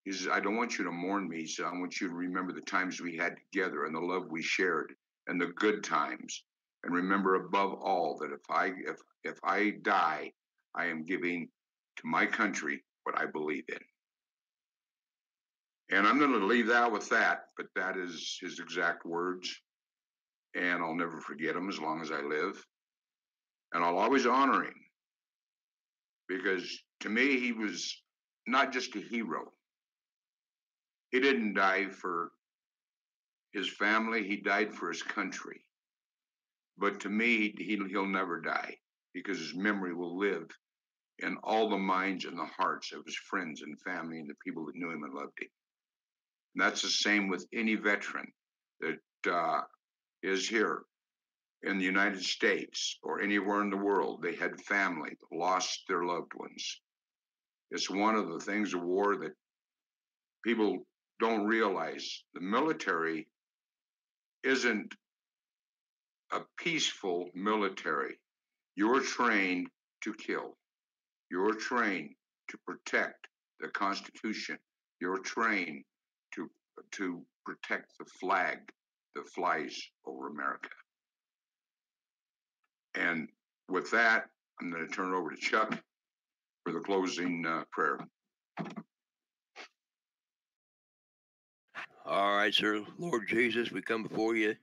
he says, "I don't want you to mourn me." He said, "I want you to remember the times we had together and the love we shared and the good times. And remember above all that if I die, I am giving to my country what I believe in." And I'm going to leave that with that, but that is his exact words. And I'll never forget him as long as I live. And I'll always honor him, because to me, he was not just a hero. He didn't die for his family, he died for his country. But to me, he'll never die, because his memory will live in all the minds and the hearts of his friends and family and the people that knew him and loved him. And that's the same with any veteran that is here in the United States or anywhere in the world. They had family that lost their loved ones. It's one of the things of war that people don't realize. The military isn't a peaceful military. You're trained to kill. You're trained to protect the Constitution. You're trained to protect the flag that flies over America. And with that, I'm going to turn it over to Chuck for the closing prayer. All right, sir. Lord Jesus, we come before you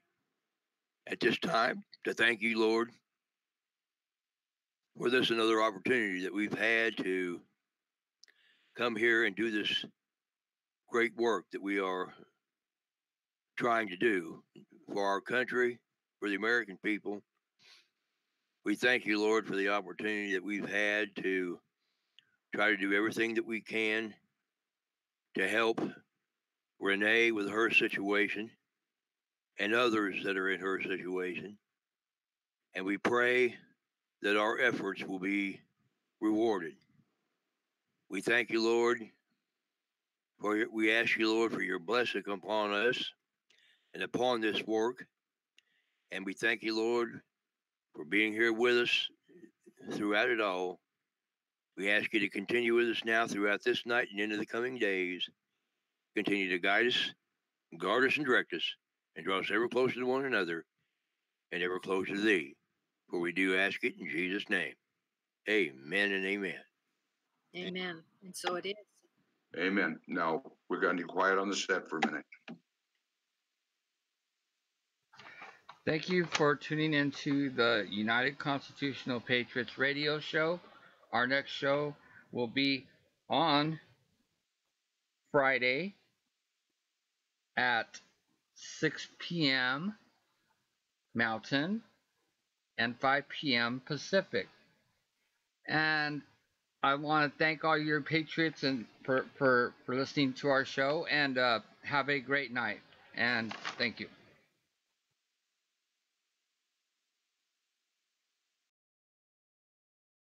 at this time to thank you, Lord, for this another opportunity that we've had to come here and do this great work that we are trying to do for our country, for the American people, We thank you, Lord, for the opportunity that we've had to try to do everything that we can to help Renee with her situation and others that are in her situation. And we pray that our efforts will be rewarded. We thank you, Lord, we ask you, Lord, for your blessing upon us and upon this work. And we thank you, Lord, for being here with us throughout it all. We ask you to continue with us now throughout this night and into the coming days. Continue to guide us, guard us, and direct us, and draw us ever closer to one another and ever closer to thee. For we do ask it in Jesus' name. Amen and amen. Amen. And so it is. Amen. Now, we're going to be quiet on the step for a minute. Thank you for tuning into the United Constitutional Patriots radio show. Our next show will be on Friday at 6 p.m. Mountain and 5 p.m. Pacific. And I want to thank all your Patriots and for listening to our show, and have a great night. And thank you.